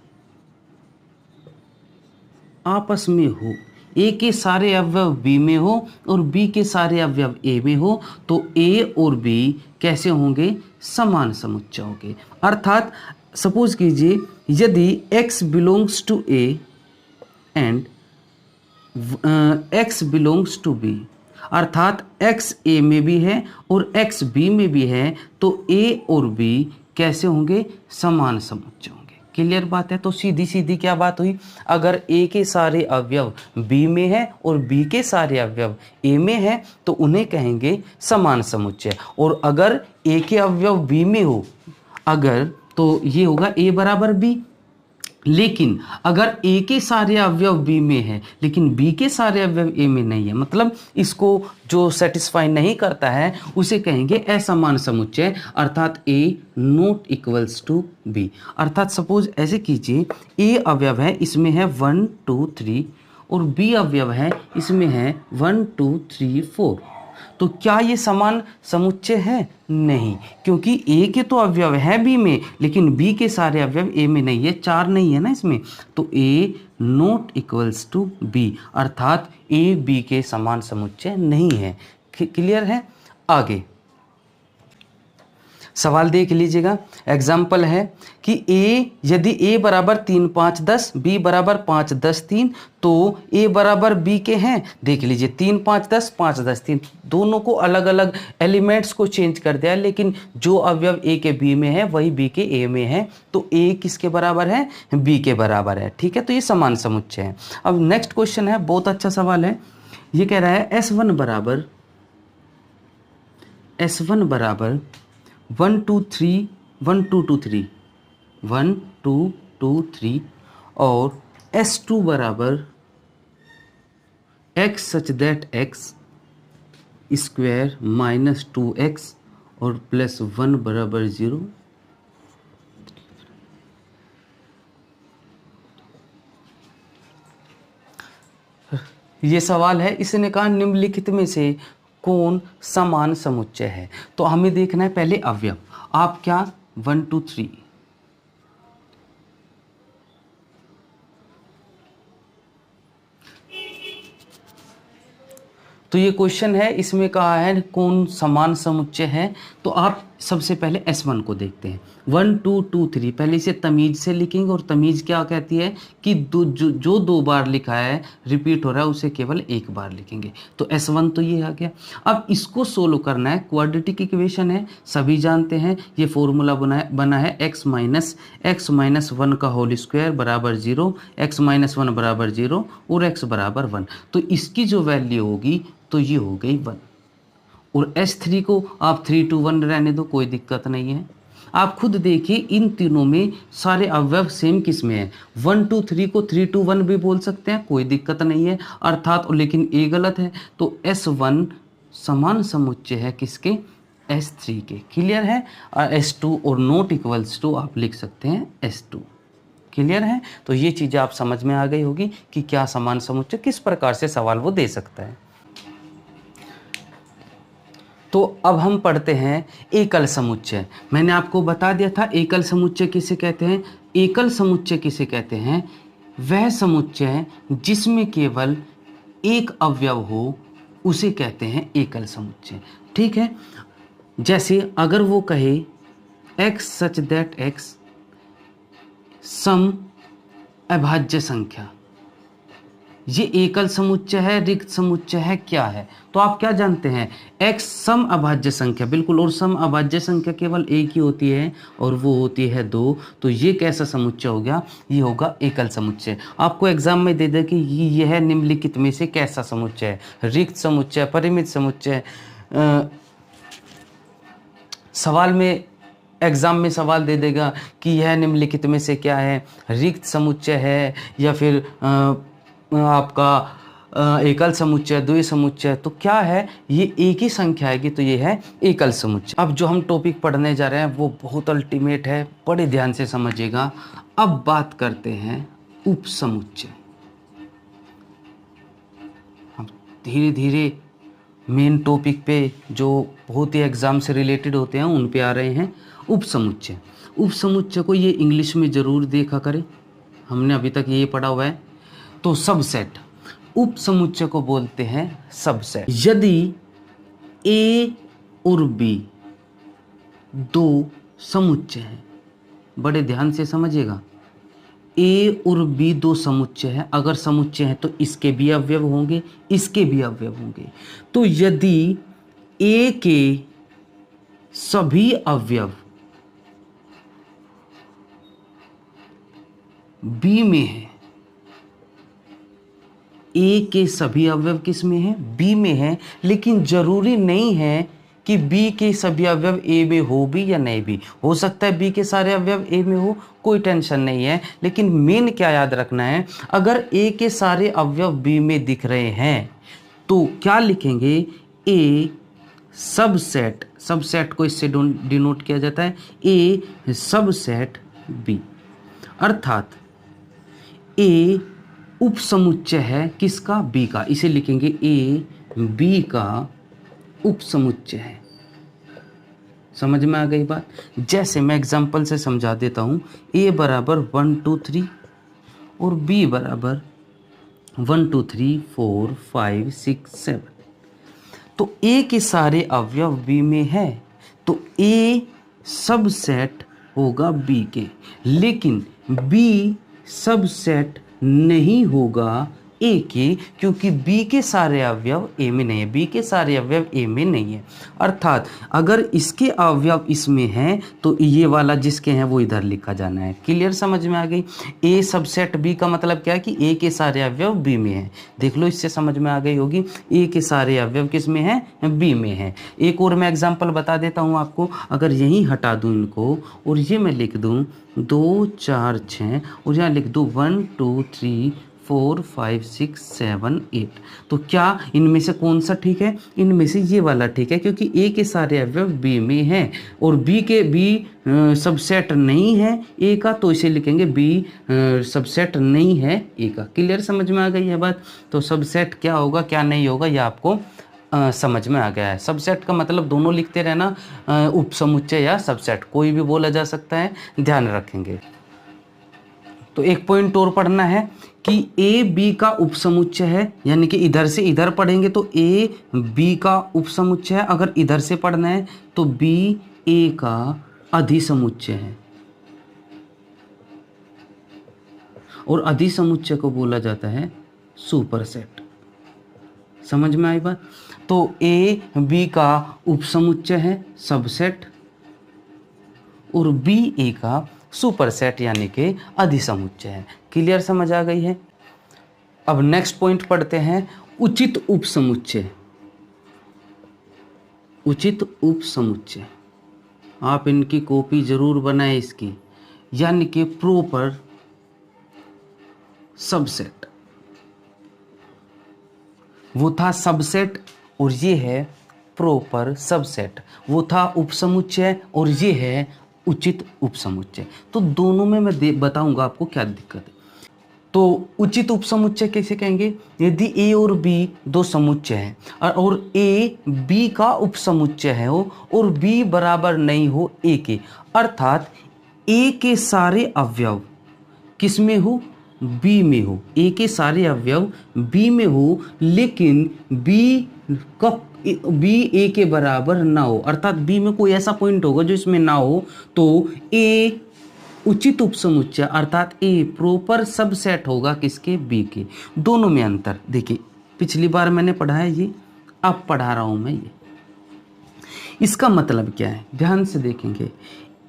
आपस में हो, ए के सारे अवयव बी में हो और बी के सारे अवयव ए में हो, तो ए और बी कैसे होंगे? समान समुच्चय होंगे। अर्थात सपोज कीजिए यदि x belongs to A and x belongs to B, अर्थात x a में भी है और x b में भी है, तो a और b कैसे होंगे? समान समुच्चय होंगे। क्लियर बात है? तो सीधी सीधी क्या बात हुई? अगर a के सारे अवयव b में है और b के सारे अवयव a में है तो उन्हें कहेंगे समान समुच्चय। और अगर a के अवयव b में हो अगर, तो ये होगा a बराबर b। लेकिन अगर a के सारे अवयव b में है लेकिन b के सारे अवयव a में नहीं है, मतलब इसको जो सेटिस्फाई नहीं करता है उसे कहेंगे असमान समुच्चय, अर्थात a not equals to b। अर्थात सपोज ऐसे कीजिए a अवयव है, इसमें है 1 2 3 और b अवयव है, इसमें है 1 2 3 4। तो क्या ये समान समुच्चय है? नहीं, क्योंकि a के तो अवयव है b में लेकिन b के सारे अवयव a में नहीं है, 4 नहीं है ना इसमें, तो a not equals to b, अर्थात a b के समान समुच्चय नहीं है। क्लियर है? आगे सवाल देख लीजिएगा। एग्जाम्पल है कि a यदि a बराबर 3 5 10, b बराबर 5 10 3, तो a बराबर b के हैं। देख लीजिए 3 5 10 5 10 3, दोनों को अलग अलग एलिमेंट्स को चेंज कर दिया, लेकिन जो अवयव a के b में है वही b के a में है, तो a किसके बराबर है? b के बराबर है। ठीक है, तो ये समान समुच्चय है। अब नेक्स्ट क्वेश्चन है, बहुत अच्छा सवाल है। ये कह रहा है S1 बराबर 1 2 3 1 2 2 3 1 2 2 3 और S2 बराबर x such that x square minus 2x और प्लस 1 बराबर 0। ये सवाल है, इसने कहा निम्नलिखित में से कौन समान समुच्चय है। तो हमें देखना है पहले अवयव। आप क्या 1 2 3, तो ये क्वेश्चन है, इसमें कहा है कौन समान समुच्चय है। तो आप सबसे पहले S1 को देखते हैं। 1 2 2 3 पहले इसे तमीज से लिखेंगे, और तमीज क्या कहती है कि जो 2 बार लिखा है रिपीट हो रहा है उसे केवल 1 बार लिखेंगे। तो S1 तो ये आ गया। अब इसको सोल्व करना है, क्वाड्रेटिक इक्वेशन है, सभी जानते हैं। ये फॉर्मूला बना है x माइनस 1 का होल स्क्वायर बराबर 0, x माइनस 1 बराबर 0 और x बराबर 1। तो इसकी जो वैल्यू होगी तो ये हो गई 1। और S3 को आप 3 2 1 रहने दो, कोई दिक्कत नहीं है। आप खुद देखिए इन तीनों में सारे अवयव सेम किस में है। 1 2 3 को 3 2 1 भी बोल सकते हैं, कोई दिक्कत नहीं है, अर्थात लेकिन ए गलत है। तो S1 समान समुच्चय है किसके? S3 के। क्लियर है? और S2 और नॉट इक्वल्स टू आप लिख सकते हैं S2। क्लियर है? तो ये चीज़ें आप समझ में आ गई होगी कि क्या समान समुच्चय, किस प्रकार से सवाल वो दे सकता है। तो अब हम पढ़ते हैं एकल समुच्चय। मैंने आपको बता दिया था एकल समुच्चय किसे कहते हैं। एकल समुच्चय किसे कहते हैं? वह समुच्चय जिसमें केवल एक अवयव हो उसे कहते हैं एकल समुच्चय। ठीक है, जैसे अगर वो कहे x सच दैट x सम अभाज्य संख्या, ये एकल समुच्चय है, रिक्त समुच्चय है, क्या है? तो आप क्या जानते हैं? x सम अभाज्य संख्या, बिल्कुल, और सम अभाज्य संख्या केवल एक ही होती है और वो होती है 2। तो ये कैसा समुच्चय हो गया? ये होगा एकल समुच्चय। आपको एग्जाम में दे दे कि ये है निम्नलिखित में से कैसा समुच्चय है, रिक्त समुच्चय, परिमित समुच्चय। सवाल में एग्जाम में सवाल दे देगा कि यह निम्नलिखित में से क्या है, रिक्त समुच्चय है या फिर आपका एकल समुच्चय, द्वि समुच्चय। तो क्या है? ये एक ही संख्या आएगी, तो ये है एकल समुच्चय। अब जो हम टॉपिक पढ़ने जा रहे हैं वो बहुत अल्टीमेट है, बड़े ध्यान से समझिएगा। अब बात करते हैं उप समुच्चय। धीरे धीरे मेन टॉपिक पे जो बहुत ही एग्ज़ाम से रिलेटेड होते हैं उन पे आ रहे हैं। उपसमुच्चय, उपसमुच्चय को ये इंग्लिश में ज़रूर देखा करें, हमने अभी तक ये पढ़ा हुआ है। तो सबसेट, उपसमुच्चय को बोलते हैं सबसेट। यदि ए और बी दो समुच्चय हैं, बड़े ध्यान से समझिएगा, ए और बी दो समुच्चय है, अगर समुच्चय है तो इसके भी अवयव होंगे, इसके भी अवयव होंगे। तो यदि ए के सभी अवयव बी में है, ए के सभी अवयव किस में है, बी में है, लेकिन जरूरी नहीं है कि बी के सभी अवयव ए में हो भी या नहीं भी, हो सकता है बी के सारे अवयव ए में हो, कोई टेंशन नहीं है। लेकिन मेन क्या याद रखना है, अगर ए के सारे अवयव बी में दिख रहे हैं तो क्या लिखेंगे, ए सबसेट, सबसेट को इससे डिनोट किया जाता है ए सबसेट बी, अर्थात ए उपसमुच्चय है किसका, बी का, इसे लिखेंगे ए बी का उपसमुच्चय है। समझ में आ गई बात। जैसे मैं एग्जांपल से समझा देता हूँ, ए बराबर 1 2 3 और बी बराबर 1 2 3 4 5 6 7। तो ए के सारे अवयव बी में है तो ए सबसेट होगा बी के, लेकिन बी सबसेट नहीं होगा ए के, क्योंकि बी के सारे अवयव ए में नहीं है, बी के सारे अवयव ए में नहीं है। अर्थात अगर इसके अवयव इसमें हैं तो ये वाला जिसके हैं वो इधर लिखा जाना है। क्लियर, समझ में आ गई। ए सबसेट बी का मतलब क्या है कि ए के सारे अवयव बी में है। देख लो, इससे समझ में आ गई होगी, ए के सारे अवयव किस में हैं, बी में है। एक और मैं एग्जाम्पल बता देता हूँ आपको, अगर यहीं हटा दूँ इनको और ये मैं लिख दूँ 2 4 6 और यहाँ लिख दूँ 1 2 3 4 5 6 7 8, तो क्या इनमें से कौन सा ठीक है, इनमें से ये वाला ठीक है, क्योंकि ए के सारे अवयव बी में हैं और बी के बी सबसेट नहीं है ए का, तो इसे लिखेंगे बी सबसेट नहीं है ए का। क्लियर, समझ में आ गई है बात। तो सबसेट क्या होगा क्या नहीं होगा ये आपको समझ में आ गया है। सबसेट का मतलब दोनों लिखते रहना, उपसमुच्चय या सबसेट कोई भी बोला जा सकता है, ध्यान रखेंगे। तो एक पॉइंट और पढ़ना है कि ए बी का उपसमुच्चय है, यानी कि इधर से इधर पढ़ेंगे तो ए बी का उपसमुच्चय है, अगर इधर से पढ़ना है तो बी ए का अधिसमुच्चय है, और अधिसमुच्चय को बोला जाता है सुपरसेट। समझ में आई बात। तो ए बी का उपसमुच्चय है सबसेट और बी ए का सुपरसेट यानी कि अधिसमुच्चय है। क्लियर, समझ आ गई है। अब नेक्स्ट पॉइंट पढ़ते हैं, उचित उपसमुच्चय। उचित उपसमुच्चय आप इनकी कॉपी जरूर बनाएं इसकी, यानी कि प्रॉपर सबसेट। वो था सबसेट और ये है प्रॉपर सबसेट, वो था उपसमुच्चय और ये है उचित उपसमुच्चय। तो दोनों में मैं बताऊंगा आपको क्या दिक्कत है। तो उचित उपसमुच्चय कैसे कहेंगे, यदि ए और बी दो समुच्चय हैं और ए बी का उपसमुच्चय है हो और बी बराबर नहीं हो ए के, अर्थात ए के सारे अवयव किस में हो, बी में हो, ए के सारे अवयव बी में हो, लेकिन बी ए के बराबर ना हो, अर्थात बी में कोई ऐसा पॉइंट होगा जो इसमें ना हो, तो ए उचित उपसमुच्चय अर्थात ए प्रॉपर सबसेट होगा किसके, बी के। दोनों में अंतर देखिए, पिछली बार मैंने पढ़ा है ये, अब पढ़ा रहा हूं मैं ये। इसका मतलब क्या है, ध्यान से देखेंगे,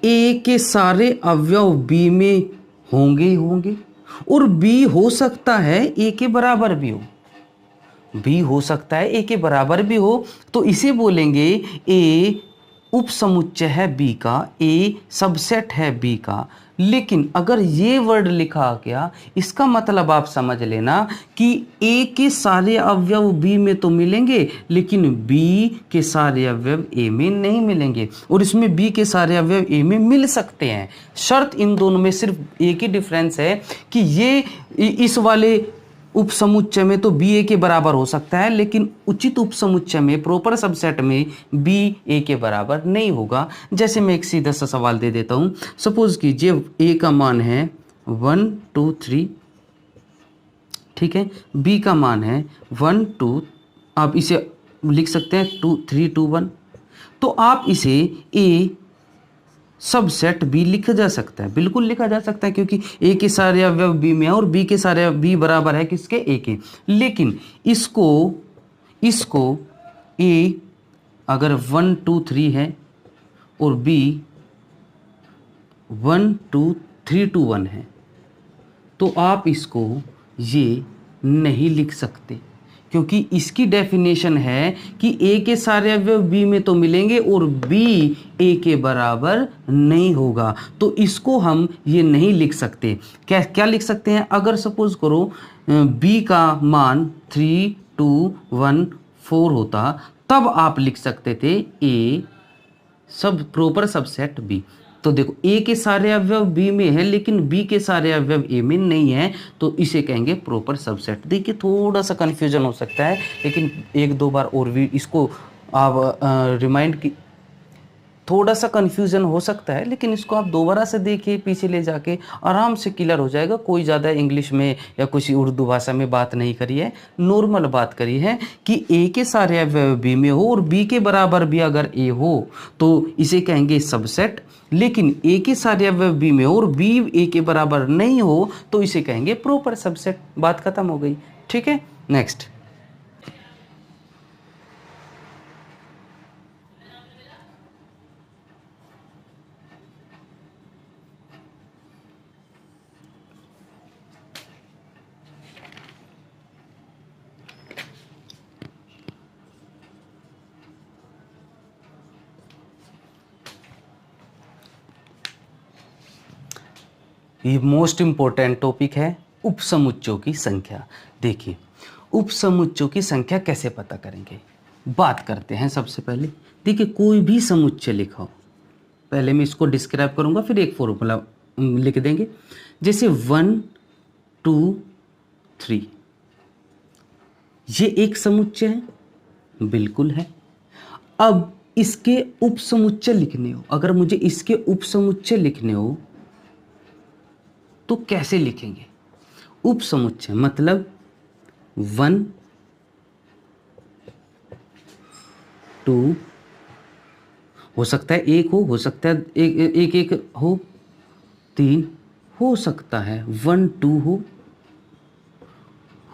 ए के सारे अवयव बी में होंगे ही होंगे और बी हो सकता है ए के बराबर भी हो, बी हो सकता है ए के बराबर भी हो, तो इसे बोलेंगे ए उपसमुच्चय है बी का, ए सबसेट है बी का। लेकिन अगर ये वर्ड लिखा गया, इसका मतलब आप समझ लेना कि ए के सारे अवयव बी में तो मिलेंगे लेकिन बी के सारे अवयव ए में नहीं मिलेंगे, और इसमें बी के सारे अवयव ए में मिल सकते हैं। शर्त इन दोनों में सिर्फ एक ही डिफरेंस है कि ये इस वाले उपसमुच्चय में तो बी ए के बराबर हो सकता है, लेकिन उचित उपसमुच्चय में, प्रॉपर सबसेट में बी ए के बराबर नहीं होगा। जैसे मैं एक सीधा सा सवाल दे देता हूँ। सपोज कीजिए ए का मान है 1 2 3, ठीक है, बी का मान है 1 2, आप इसे लिख सकते हैं 2 3 2 1। तो आप इसे ए सबसेट बी लिखा जा सकता है, बिल्कुल लिखा जा सकता है, क्योंकि ए के सारे अवयव बी में है और बी के सारे बी बराबर है किसके, ए के। लेकिन इसको ए अगर 1 2 3 है और बी 1 2 3 2 1 है, तो आप इसको ये नहीं लिख सकते, क्योंकि इसकी डेफिनेशन है कि ए के सारे अवयव बी में तो मिलेंगे और बी ए के बराबर नहीं होगा। तो इसको हम ये नहीं लिख सकते। क्या लिख सकते हैं? अगर सपोज करो बी का मान 3 2 1 4 होता, तब आप लिख सकते थे ए सब प्रॉपर सबसेट बी। तो देखो ए के सारे अवयव बी में है, लेकिन बी के सारे अवयव ए में नहीं है, तो इसे कहेंगे प्रॉपर सबसेट। देखिए थोड़ा सा कन्फ्यूजन हो सकता है, लेकिन एक दो बार और भी इसको आप रिमाइंड की, थोड़ा सा कन्फ्यूजन हो सकता है, लेकिन इसको आप दोबारा से देखिए, पीछे ले जाके आराम से क्लियर हो जाएगा। कोई ज़्यादा इंग्लिश में या किसी उर्दू भाषा में बात नहीं करी है, नॉर्मल बात करी है कि ए के सारे अवयव बी में हो और बी के बराबर भी अगर ए हो तो इसे कहेंगे सबसेट। लेकिन ए के सारे अवयव बी में हो और बी ए के बराबर नहीं हो तो इसे कहेंगे प्रॉपर सबसेट। बात खत्म हो गई, ठीक है। नेक्स्ट, ये मोस्ट इंपॉर्टेंट टॉपिक है, उपसमुच्चयों की संख्या। देखिए उपसमुच्चयों की संख्या कैसे पता करेंगे, बात करते हैं। सबसे पहले देखिए कोई भी समुच्चय लिखा हो, पहले मैं इसको डिस्क्राइब करूंगा, फिर एक फॉर्मूला लिख देंगे। जैसे 1 2 3, ये एक समुच्चय है, बिल्कुल है। अब इसके उपसमुच्चय लिखने हो, अगर मुझे इसके उपसमुच्चय लिखने हो तो कैसे लिखेंगे? उपसमुच्चय मतलब 1 2, हो सकता है एक हो सकता है एक एक हो, 3 हो सकता है, 1 2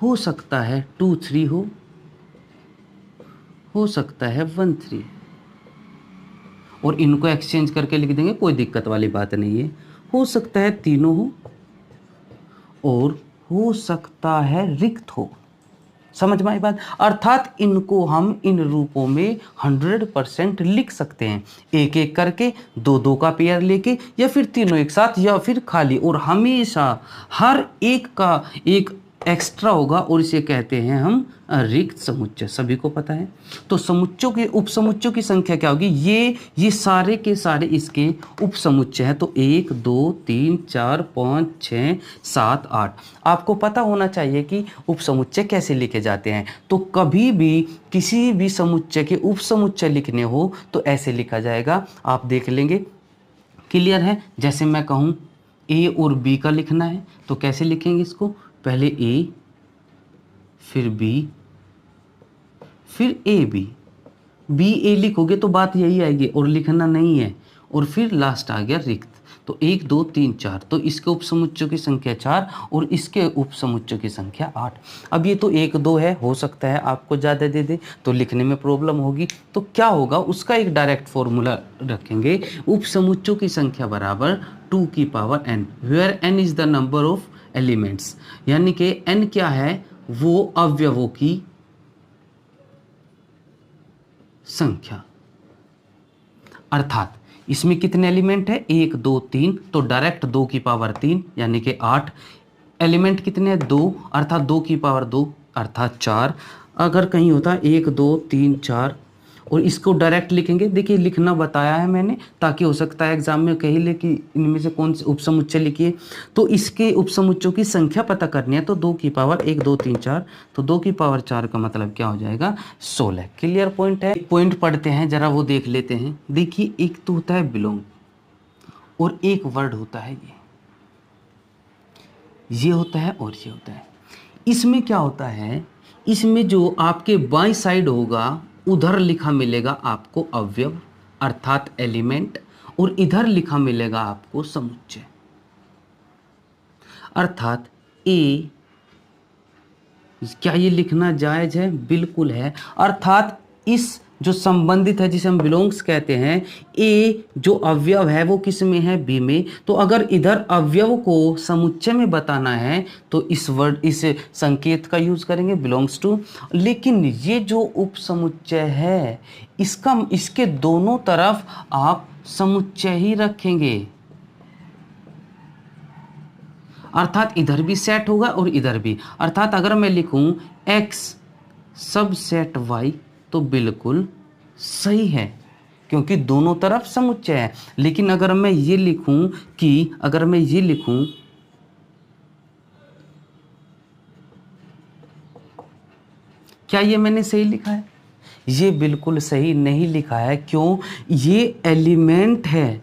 हो सकता है 2 3 हो सकता है 1 3, और इनको एक्सचेंज करके लिख देंगे, कोई दिक्कत वाली बात नहीं है। हो सकता है तीनों हो और हो सकता है रिक्त हो। समझ में आई बात? अर्थात इनको हम इन रूपों में 100% लिख सकते हैं, एक एक करके, दो दो का पेयर लेके, या फिर तीनों एक साथ, या फिर खाली। और हमेशा हर एक का एक एक्स्ट्रा होगा और इसे कहते हैं हम रिक्त समुच्चय, सभी को पता है। तो समुच्चयों के उपसमुच्चयों की संख्या क्या होगी? ये सारे के सारे इसके उपसमुच्चय हैं। तो 1 2 3 4 5 6 7 8। आपको पता होना चाहिए कि उपसमुच्चय कैसे लिखे जाते हैं। तो कभी भी किसी भी समुच्चय के उपसमुच्चय लिखने हो तो ऐसे लिखा जाएगा, आप देख लेंगे। क्लियर है? जैसे मैं कहूँ ए और बी का लिखना है तो कैसे लिखेंगे इसको? पहले ए, फिर बी, फिर ए बी ए लिखोगे तो बात यही आएगी, और लिखना नहीं है, और फिर लास्ट आ गया रिक्त। तो 1 2 3 4, तो इसके उपसमुच्चयों की संख्या 4 और इसके उपसमुच्चयों की संख्या 8। अब ये तो 1 2 है, हो सकता है आपको ज़्यादा दे दे तो लिखने में प्रॉब्लम होगी। तो क्या होगा, उसका एक डायरेक्ट फॉर्मूला रखेंगे, उपसमुच्चयों की संख्या बराबर 2 की power n, where n is the number of elements, यानी कि n क्या है, वो अवयवों की संख्या। अर्थात इसमें कितने एलिमेंट है? 1 2 3, तो डायरेक्ट 2 की पावर 3 यानी कि 8। एलिमेंट कितने हैं? 2, अर्थात 2 की पावर 2 अर्थात 4। अगर कहीं होता 1 2 3 4, और इसको डायरेक्ट लिखेंगे। देखिए लिखना बताया है मैंने, ताकि हो सकता है एग्जाम में कहीं ले कि इनमें से कौन से उपसमुच्चय लिखिए। तो इसके उपसमुच्चयों की संख्या पता करनी है, तो 2 की पावर 1 2 3 4, तो 2 की पावर 4 का मतलब क्या हो जाएगा 16। क्लियर पॉइंट है। पॉइंट पढ़ते हैं जरा, वो देख लेते हैं। देखिए एक तो होता है बिलोंग और एक वर्ड होता है ये होता है और ये होता है। इसमें क्या होता है, इसमें जो आपके बाईं साइड होगा उधर लिखा मिलेगा आपको अवयव अर्थात एलिमेंट, और इधर लिखा मिलेगा आपको समुच्चय अर्थात ए। क्या ये लिखना जायज है? बिल्कुल है। अर्थात इस जो संबंधित है जिसे हम बिलोंग्स कहते हैं, ए जो अवयव है वो किस में है? बी में। तो अगर इधर अवयव को समुच्चय में बताना है तो इस वर्ड इस संकेत का यूज करेंगे बिलोंग्स टू। लेकिन ये जो उपसमुच्चय है इसके दोनों तरफ आप समुच्चय ही रखेंगे, अर्थात इधर भी सेट होगा और इधर भी। अर्थात अगर मैं लिखूं x सब सेट y तो बिल्कुल सही है, क्योंकि दोनों तरफ समुच्चय है। लेकिन अगर मैं ये लिखूं क्या ये मैंने सही लिखा है? ये बिल्कुल सही नहीं लिखा है। क्यों? ये एलिमेंट है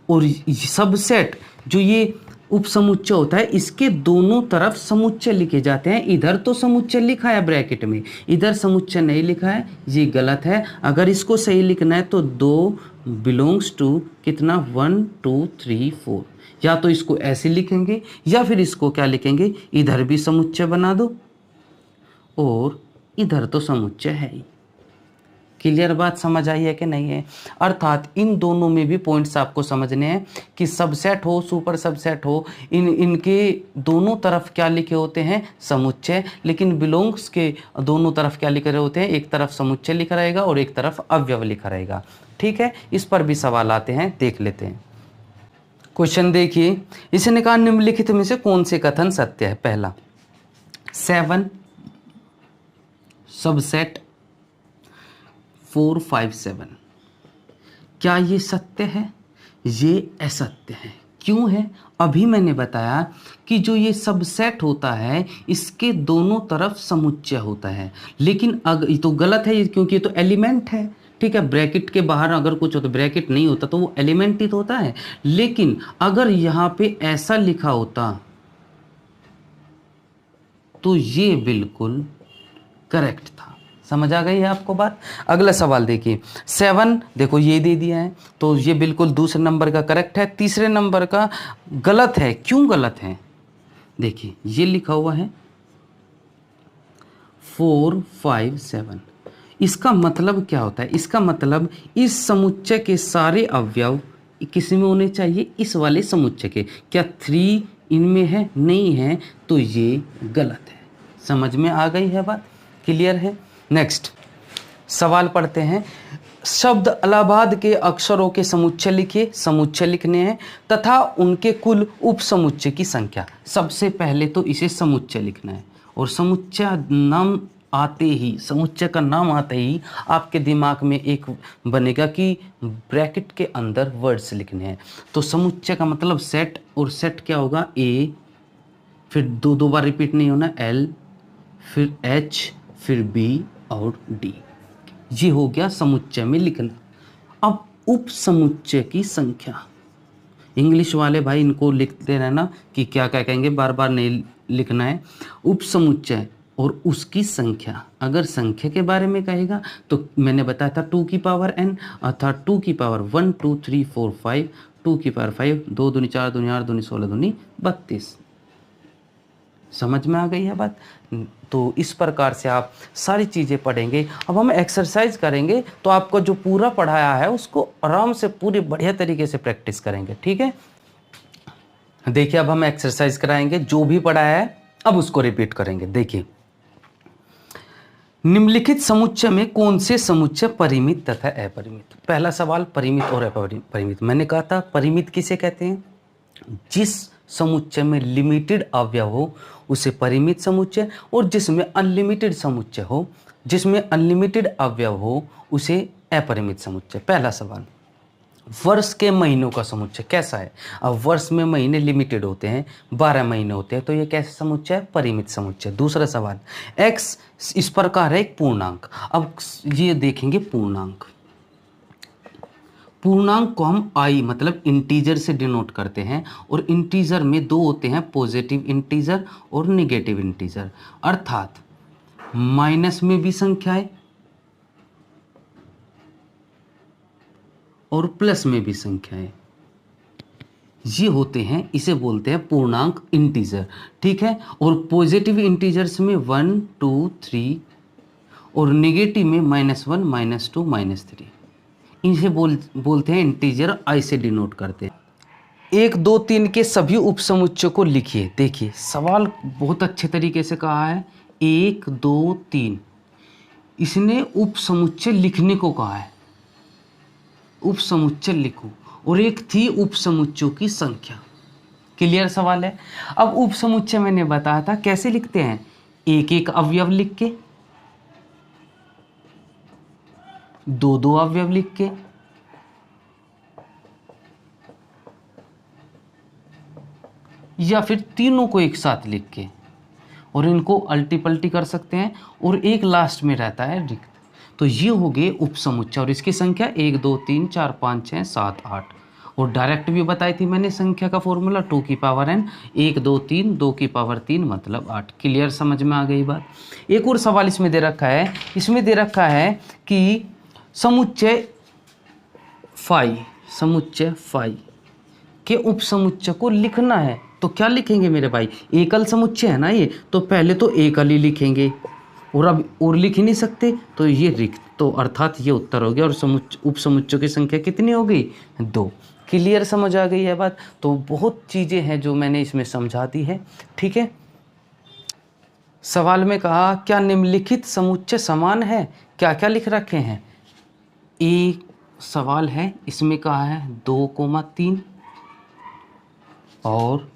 और सबसेट जो ये उपसमुच्चय होता है इसके दोनों तरफ समुच्चय लिखे जाते हैं। इधर तो समुच्चय लिखा है ब्रैकेट में, इधर समुच्चय नहीं लिखा है, ये गलत है। अगर इसको सही लिखना है तो 2 बिलोंग्स टू कितना 1 2 3 4, या तो इसको ऐसे लिखेंगे या फिर इसको क्या लिखेंगे, इधर भी समुच्चय बना दो और इधर तो समुच्चय है ही। क्लियर बात समझ आई है कि नहीं है? अर्थात इन दोनों में भी पॉइंट्स आपको समझने हैं कि सबसेट हो सुपर सबसेट हो, इनके दोनों तरफ क्या लिखे होते हैं? समुच्चय। लेकिन बिलोंग्स के दोनों तरफ क्या लिखे होते हैं? एक तरफ समुच्चय लिखा रहेगा और एक तरफ अवयव लिखा रहेगा। ठीक है, इस पर भी सवाल आते हैं, देख लेते हैं। क्वेश्चन देखिए, इसने कहा निम्नलिखित में से कौन से कथन सत्य है? पहला 7 सबसेट 4 5 7, क्या ये सत्य है? ये असत्य है। क्यों है? अभी मैंने बताया कि जो ये सबसेट होता है इसके दोनों तरफ समुच्चय होता है। लेकिन अगर ये तो गलत है क्योंकि ये तो एलिमेंट है। ठीक है, ब्रैकेट के बाहर अगर कुछ हो तो ब्रैकेट नहीं होता तो वो एलिमेंट ही तो होता है। लेकिन अगर यहाँ पे ऐसा लिखा होता तो ये बिल्कुल करेक्ट था। समझ आ गई है आपको बात? अगला सवाल देखिए, 7 देखो ये दे दिया है तो ये बिल्कुल दूसरे नंबर का करेक्ट है, तीसरे नंबर का गलत है। क्यों गलत है? देखिए ये लिखा हुआ है 4 5 7, इसका मतलब क्या होता है? इसका मतलब इस समुच्चय के सारे अवयव किस में होने चाहिए? इस वाले समुच्चय के। क्या 3 इनमें है? नहीं है, तो ये गलत है। समझ में आ गई है बात? क्लियर है? नेक्स्ट सवाल पढ़ते हैं। शब्द इलाहाबाद के अक्षरों के समुच्चय लिखिए। समुच्चय लिखने हैं तथा उनके कुल उपसमुच्चय की संख्या। सबसे पहले तो इसे समुच्चय लिखना है और समुच्चय नाम आते ही, समुच्चय का नाम आते ही आपके दिमाग में एक बनेगा कि ब्रैकेट के अंदर वर्ड्स लिखने हैं। तो समुच्चय का मतलब सेट, और सेट क्या होगा? ए, फिर दो बार रिपीट नहीं होना, एल, फिर एच, फिर बी और डी। ये हो गया समुच्चय में लिखना। अब उपसमुच्चय की संख्या, इंग्लिश वाले भाई इनको लिखते रहना कि क्या क्या कहेंगे, बार बार नहीं लिखना है। उपसमुच्चय और उसकी संख्या, अगर संख्या के बारे में कहेगा तो मैंने बताया था 2 की पावर n, अर्थात 2 की पावर 1 2 3 4 5, 2 की पावर 5, 2 दूनी 4 दूनी 8 दूनी 16 दूनी 32। समझ में आ गई है बात? तो इस प्रकार से आप सारी चीज़ें पढ़ेंगे। अब हम एक्सरसाइज करेंगे तो आपको जो पूरा पढ़ाया है उसको आराम से पूरी बढ़िया तरीके से प्रैक्टिस करेंगे। ठीक है, देखिए अब हम एक्सरसाइज कराएंगे, जो भी पढ़ाया है अब उसको रिपीट करेंगे। देखिए, निम्नलिखित समुच्चय में कौन से समुच्चय परिमित तथा अपरिमित? पहला सवाल परिमित और अपरिमित। मैंने कहा था परिमित किसे कहते हैं? जिस समुच्चय में लिमिटेड अवयव हो उसे परिमित समुच्चय, और जिसमें अनलिमिटेड समुच्चय हो जिसमें अनलिमिटेड अवयव हो उसे अपरिमित समुच्चय। पहला सवाल, वर्ष के महीनों का समुच्चय कैसा है? अब वर्ष में महीने लिमिटेड होते हैं, 12 महीने होते हैं, तो ये कैसा समुच्चय है? परिमित समुच्चय। दूसरा सवाल, x इस प्रकार है एक पूर्णांक। अब ये देखेंगे पूर्णांक, पूर्णांक को हम i मतलब इंटीजर से डिनोट करते हैं, और इंटीजर में दो होते हैं, पॉजिटिव इंटीजर और नेगेटिव इंटीजर। अर्थात माइनस में भी संख्याएं और प्लस में भी संख्याएं, ये होते हैं, इसे बोलते हैं पूर्णांक इंटीजर। ठीक है, और पॉजिटिव इंटीजर्स में 1 2 3 और नेगेटिव में -1 -2 -3, इनसे बोलते हैं इंटीजर, आई से डिनोट करते हैं। 1 2 3 के सभी उपसमुच्चयों को लिखिए। देखिए सवाल बहुत अच्छे तरीके से कहा है, 1 2 3, इसने उपसमुच्चय लिखने को कहा है, उपसमुच्चय लिखो, और एक थी उपसमुच्चयों की संख्या। क्लियर सवाल है। अब उपसमुच्चय मैंने बताया था कैसे लिखते हैं, एक एक अवयव लिख के, दो दो अवयव लिख के, या फिर तीनों को एक साथ लिख के, और इनको अल्टी पल्टी कर सकते हैं, और एक लास्ट में रहता है रिक्त। तो ये हो गए उपसमुच्चय, और इसकी संख्या 1 2 3 4 5 6 7 8, और डायरेक्ट भी बताई थी मैंने संख्या का फॉर्मूला 2 की पावर n, 1 2 3 2 की पावर 3 मतलब 8। क्लियर, समझ में आ गई बात। एक और सवाल इसमें दे रखा है, इसमें दे रखा है कि समुच्चय फाई, समुच्चय फाई के उपसमुच्चय को लिखना है, तो क्या लिखेंगे मेरे भाई? एकल समुच्चय है ना ये, तो पहले तो एकल ही लिखेंगे, और अब और लिख ही नहीं सकते, तो ये रिक्त, तो अर्थात ये उत्तर हो गया। और उपसमुच्चयों की संख्या कितनी हो गई? 2। क्लियर, समझ आ गई है बात। तो बहुत चीज़ें हैं जो मैंने इसमें समझा दी है। ठीक है, सवाल में कहा क्या निम्नलिखित समुच्चय समान है? क्या क्या लिख रखे हैं? एक सवाल है, इसमें कहा है 2,3 और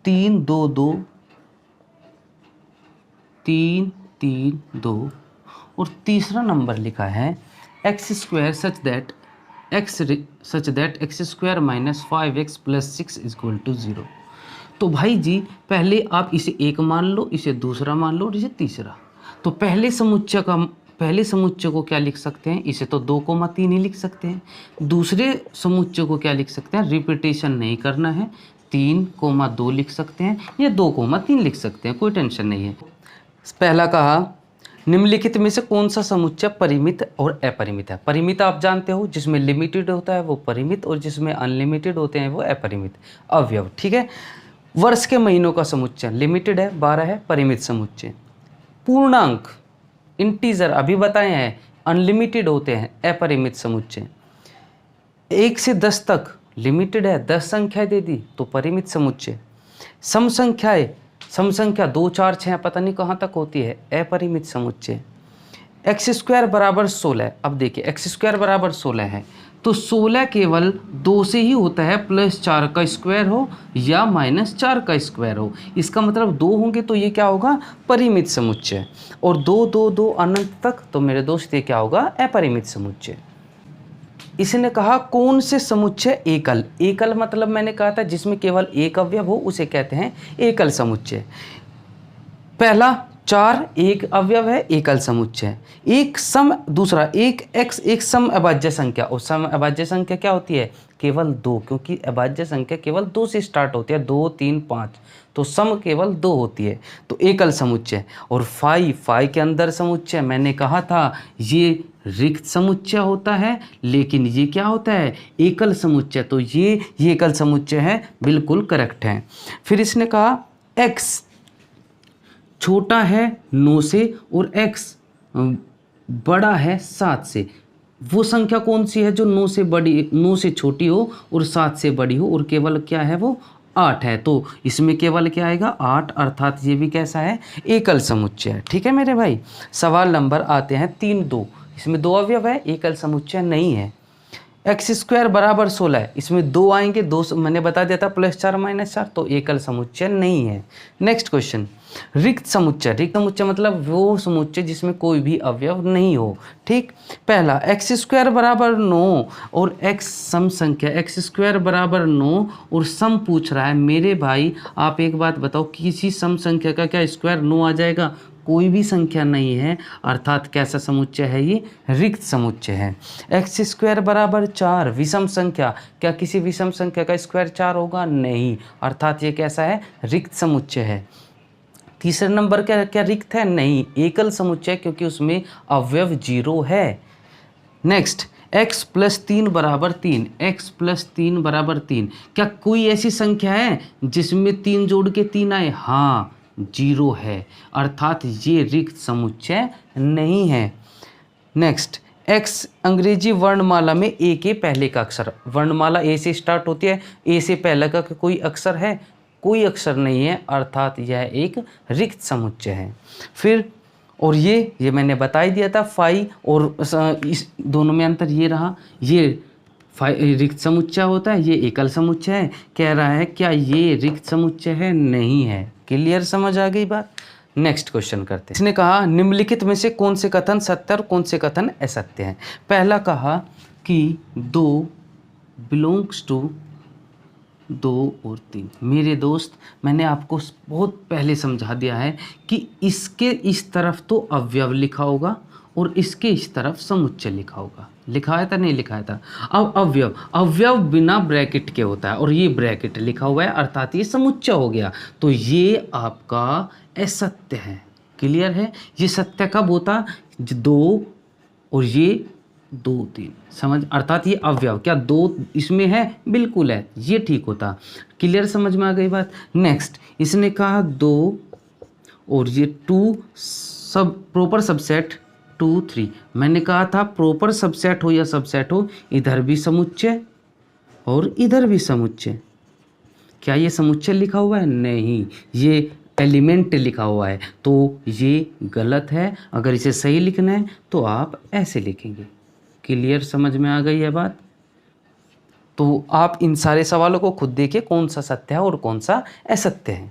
3 2 2 3 3 2, और तीसरा नंबर लिखा है x square such that x square minus 5x plus 6 equal to 0। तो भाई जी पहले आप इसे एक मान लो, इसे दूसरा मान लो, और इसे तीसरा। तो पहले समुच्चय को क्या लिख सकते हैं? इसे तो 2,3 ही लिख सकते हैं। दूसरे समुच्चय को क्या लिख सकते हैं? रिपीटेशन नहीं करना है, 3,2 लिख सकते हैं, या 2,3 लिख सकते हैं, कोई टेंशन नहीं है। पहला कहा निम्नलिखित में से कौन सा समुच्चय परिमित और अपरिमित है? परिमित आप जानते हो, जिसमें लिमिटेड होता है वो परिमित, और जिसमें अनलिमिटेड होते हैं वो अपरिमित अवयव। ठीक है, वर्ष के महीनों का समुच्चय लिमिटेड है, 12 है, परिमित समुच्चय। पूर्णांक इंटीजर अभी बताए हैं, अनलिमिटेड होते हैं, अपरिमित समुच्चय। 1 से 10 तक लिमिटेड है, 10 संख्याएं दे दी तो परिमित समुच्चय। सम संख्या 2 4 6 पता नहीं कहाँ तक होती है, अपरिमित समुच्चय। एक्स स्क्वायर बराबर 16, अब देखिए एक्स स्क्वायर बराबर 16 है, तो 16 केवल 2 से ही होता है, +4 का स्क्वायर हो या -4 का स्क्वायर हो। इसका मतलब 2 होंगे तो ये क्या होगा? परिमित समुच्चय। और 2 2 2 अनंत तक, तो मेरे दोस्त ये क्या होगा? अपरिमित समुच्चय। इसने कहा कौन से समुच्चय एकल? एकल मतलब मैंने कहा था जिसमें केवल एक अवयव हो उसे कहते हैं एकल समुच्चय। पहला 4 एक अवयव है, एकल समुच्चय। एक सम, दूसरा एक x एक सम अभाज्य संख्या, और सम अभाज्य संख्या क्या होती है? केवल 2, क्योंकि अभाज्य संख्या केवल 2 से स्टार्ट होती है, 2 3 5, तो सम केवल 2 होती है, तो एकल समुच्चय। और फाई के अंदर समुच्चय मैंने कहा था ये रिक्त समुच्चय होता है, लेकिन ये क्या होता है? एकल समुच्चय। तो ये एकल समुच्चय है, बिल्कुल करेक्ट है। फिर इसने कहा x छोटा है 9 से और x बड़ा है 7 से, वो संख्या कौन सी है जो 9 से छोटी हो और 7 से बड़ी हो, और केवल क्या है वो? 8 है। तो इसमें केवल क्या आएगा? 8, अर्थात ये भी कैसा है? एकल समुच्चय। ठीक है मेरे भाई। सवाल नंबर आते हैं 3 2, इसमें 2 अवयव है, एकल समुच्चय नहीं है। एक्स स्क्वायर बराबर 16 है, इसमें 2 आएंगे, 2 मैंने बता दिया था +4 -4, तो एकल समुच्चय नहीं है। नेक्स्ट क्वेश्चन, रिक्त समुच्चय। रिक्त समुच्चय मतलब वो समुच्चय जिसमें कोई भी अवयव नहीं हो। ठीक, पहला एक्स स्क्वायर बराबर 9 और एक्स सम संख्या, एक्स स्क्वायर बराबर 9 और सम पूछ रहा है। मेरे भाई आप एक बात बताओ, किसी सम संख्या का क्या स्क्वायर 9 आ जाएगा? कोई भी संख्या नहीं है, अर्थात कैसा समुच्चय है ये? रिक्त समुच्चय है। एक्स स्क्वायर बराबर 4, विषम संख्या, क्या किसी विषम संख्या का स्क्वायर 4 होगा? नहीं, अर्थात ये कैसा है? रिक्त समुच्चय है। तीसरे नंबर क्या क्या रिक्त है? नहीं, एकल समुच्चय, क्योंकि उसमें अवयव 0 है। नेक्स्ट, x + 3 बराबर 3, x + 3 बराबर 3, क्या कोई ऐसी संख्या है जिसमें 3 जोड़ के 3 आए? हाँ, 0 है, अर्थात ये रिक्त समुच्चय नहीं है। नेक्स्ट, x अंग्रेजी वर्णमाला में ए के पहले का अक्षर, वर्णमाला ए से स्टार्ट होती है, ए से पहले का कोई अक्षर है? कोई अक्षर नहीं है, अर्थात यह एक रिक्त समुच्चय है। फिर और ये मैंने बता ही दिया था, फाई और इस दोनों में अंतर ये रहा, ये रिक्त समुच्चय होता है, ये एकल समुच्चय है। कह रहा है क्या ये रिक्त समुच्चय है? नहीं है। क्लियर, समझ आ गई बात? नेक्स्ट क्वेश्चन करते हैं। इसने कहा निम्नलिखित में से कौन से कथन सत्य और कौन से कथन असत्य हैं। पहला कहा कि 2 बिलोंग्स टू 2 और 3। मेरे दोस्त, मैंने आपको बहुत पहले समझा दिया है कि इसके इस तरफ तो अवयव लिखा होगा और इसके इस तरफ समुच्चय लिखा होगा। लिखा था नहीं लिखा था? अब अवयव बिना ब्रैकेट के होता है और ये ब्रैकेट लिखा हुआ है, अर्थात ये समुच्चय हो गया, तो ये आपका असत्य है। क्लियर है? ये सत्य कब होता? 2 और ये 2 3, समझ, अर्थात ये अवयव, क्या 2 इसमें है? बिल्कुल है, ये ठीक होता। क्लियर, समझ में आ गई बात? नेक्स्ट, इसने कहा 2 और ये 2 सब प्रॉपर सबसेट 2 3। मैंने कहा था प्रॉपर सबसेट हो या सबसेट हो, इधर भी समुच्चय और इधर भी समुच्चय। क्या ये समुच्चय लिखा हुआ है? नहीं, ये एलिमेंट लिखा हुआ है, तो ये गलत है। अगर इसे सही लिखना है तो आप ऐसे लिखेंगे। क्लियर, समझ में आ गई है बात? तो आप इन सारे सवालों को खुद देखिए कौन सा सत्य है और कौन सा असत्य है।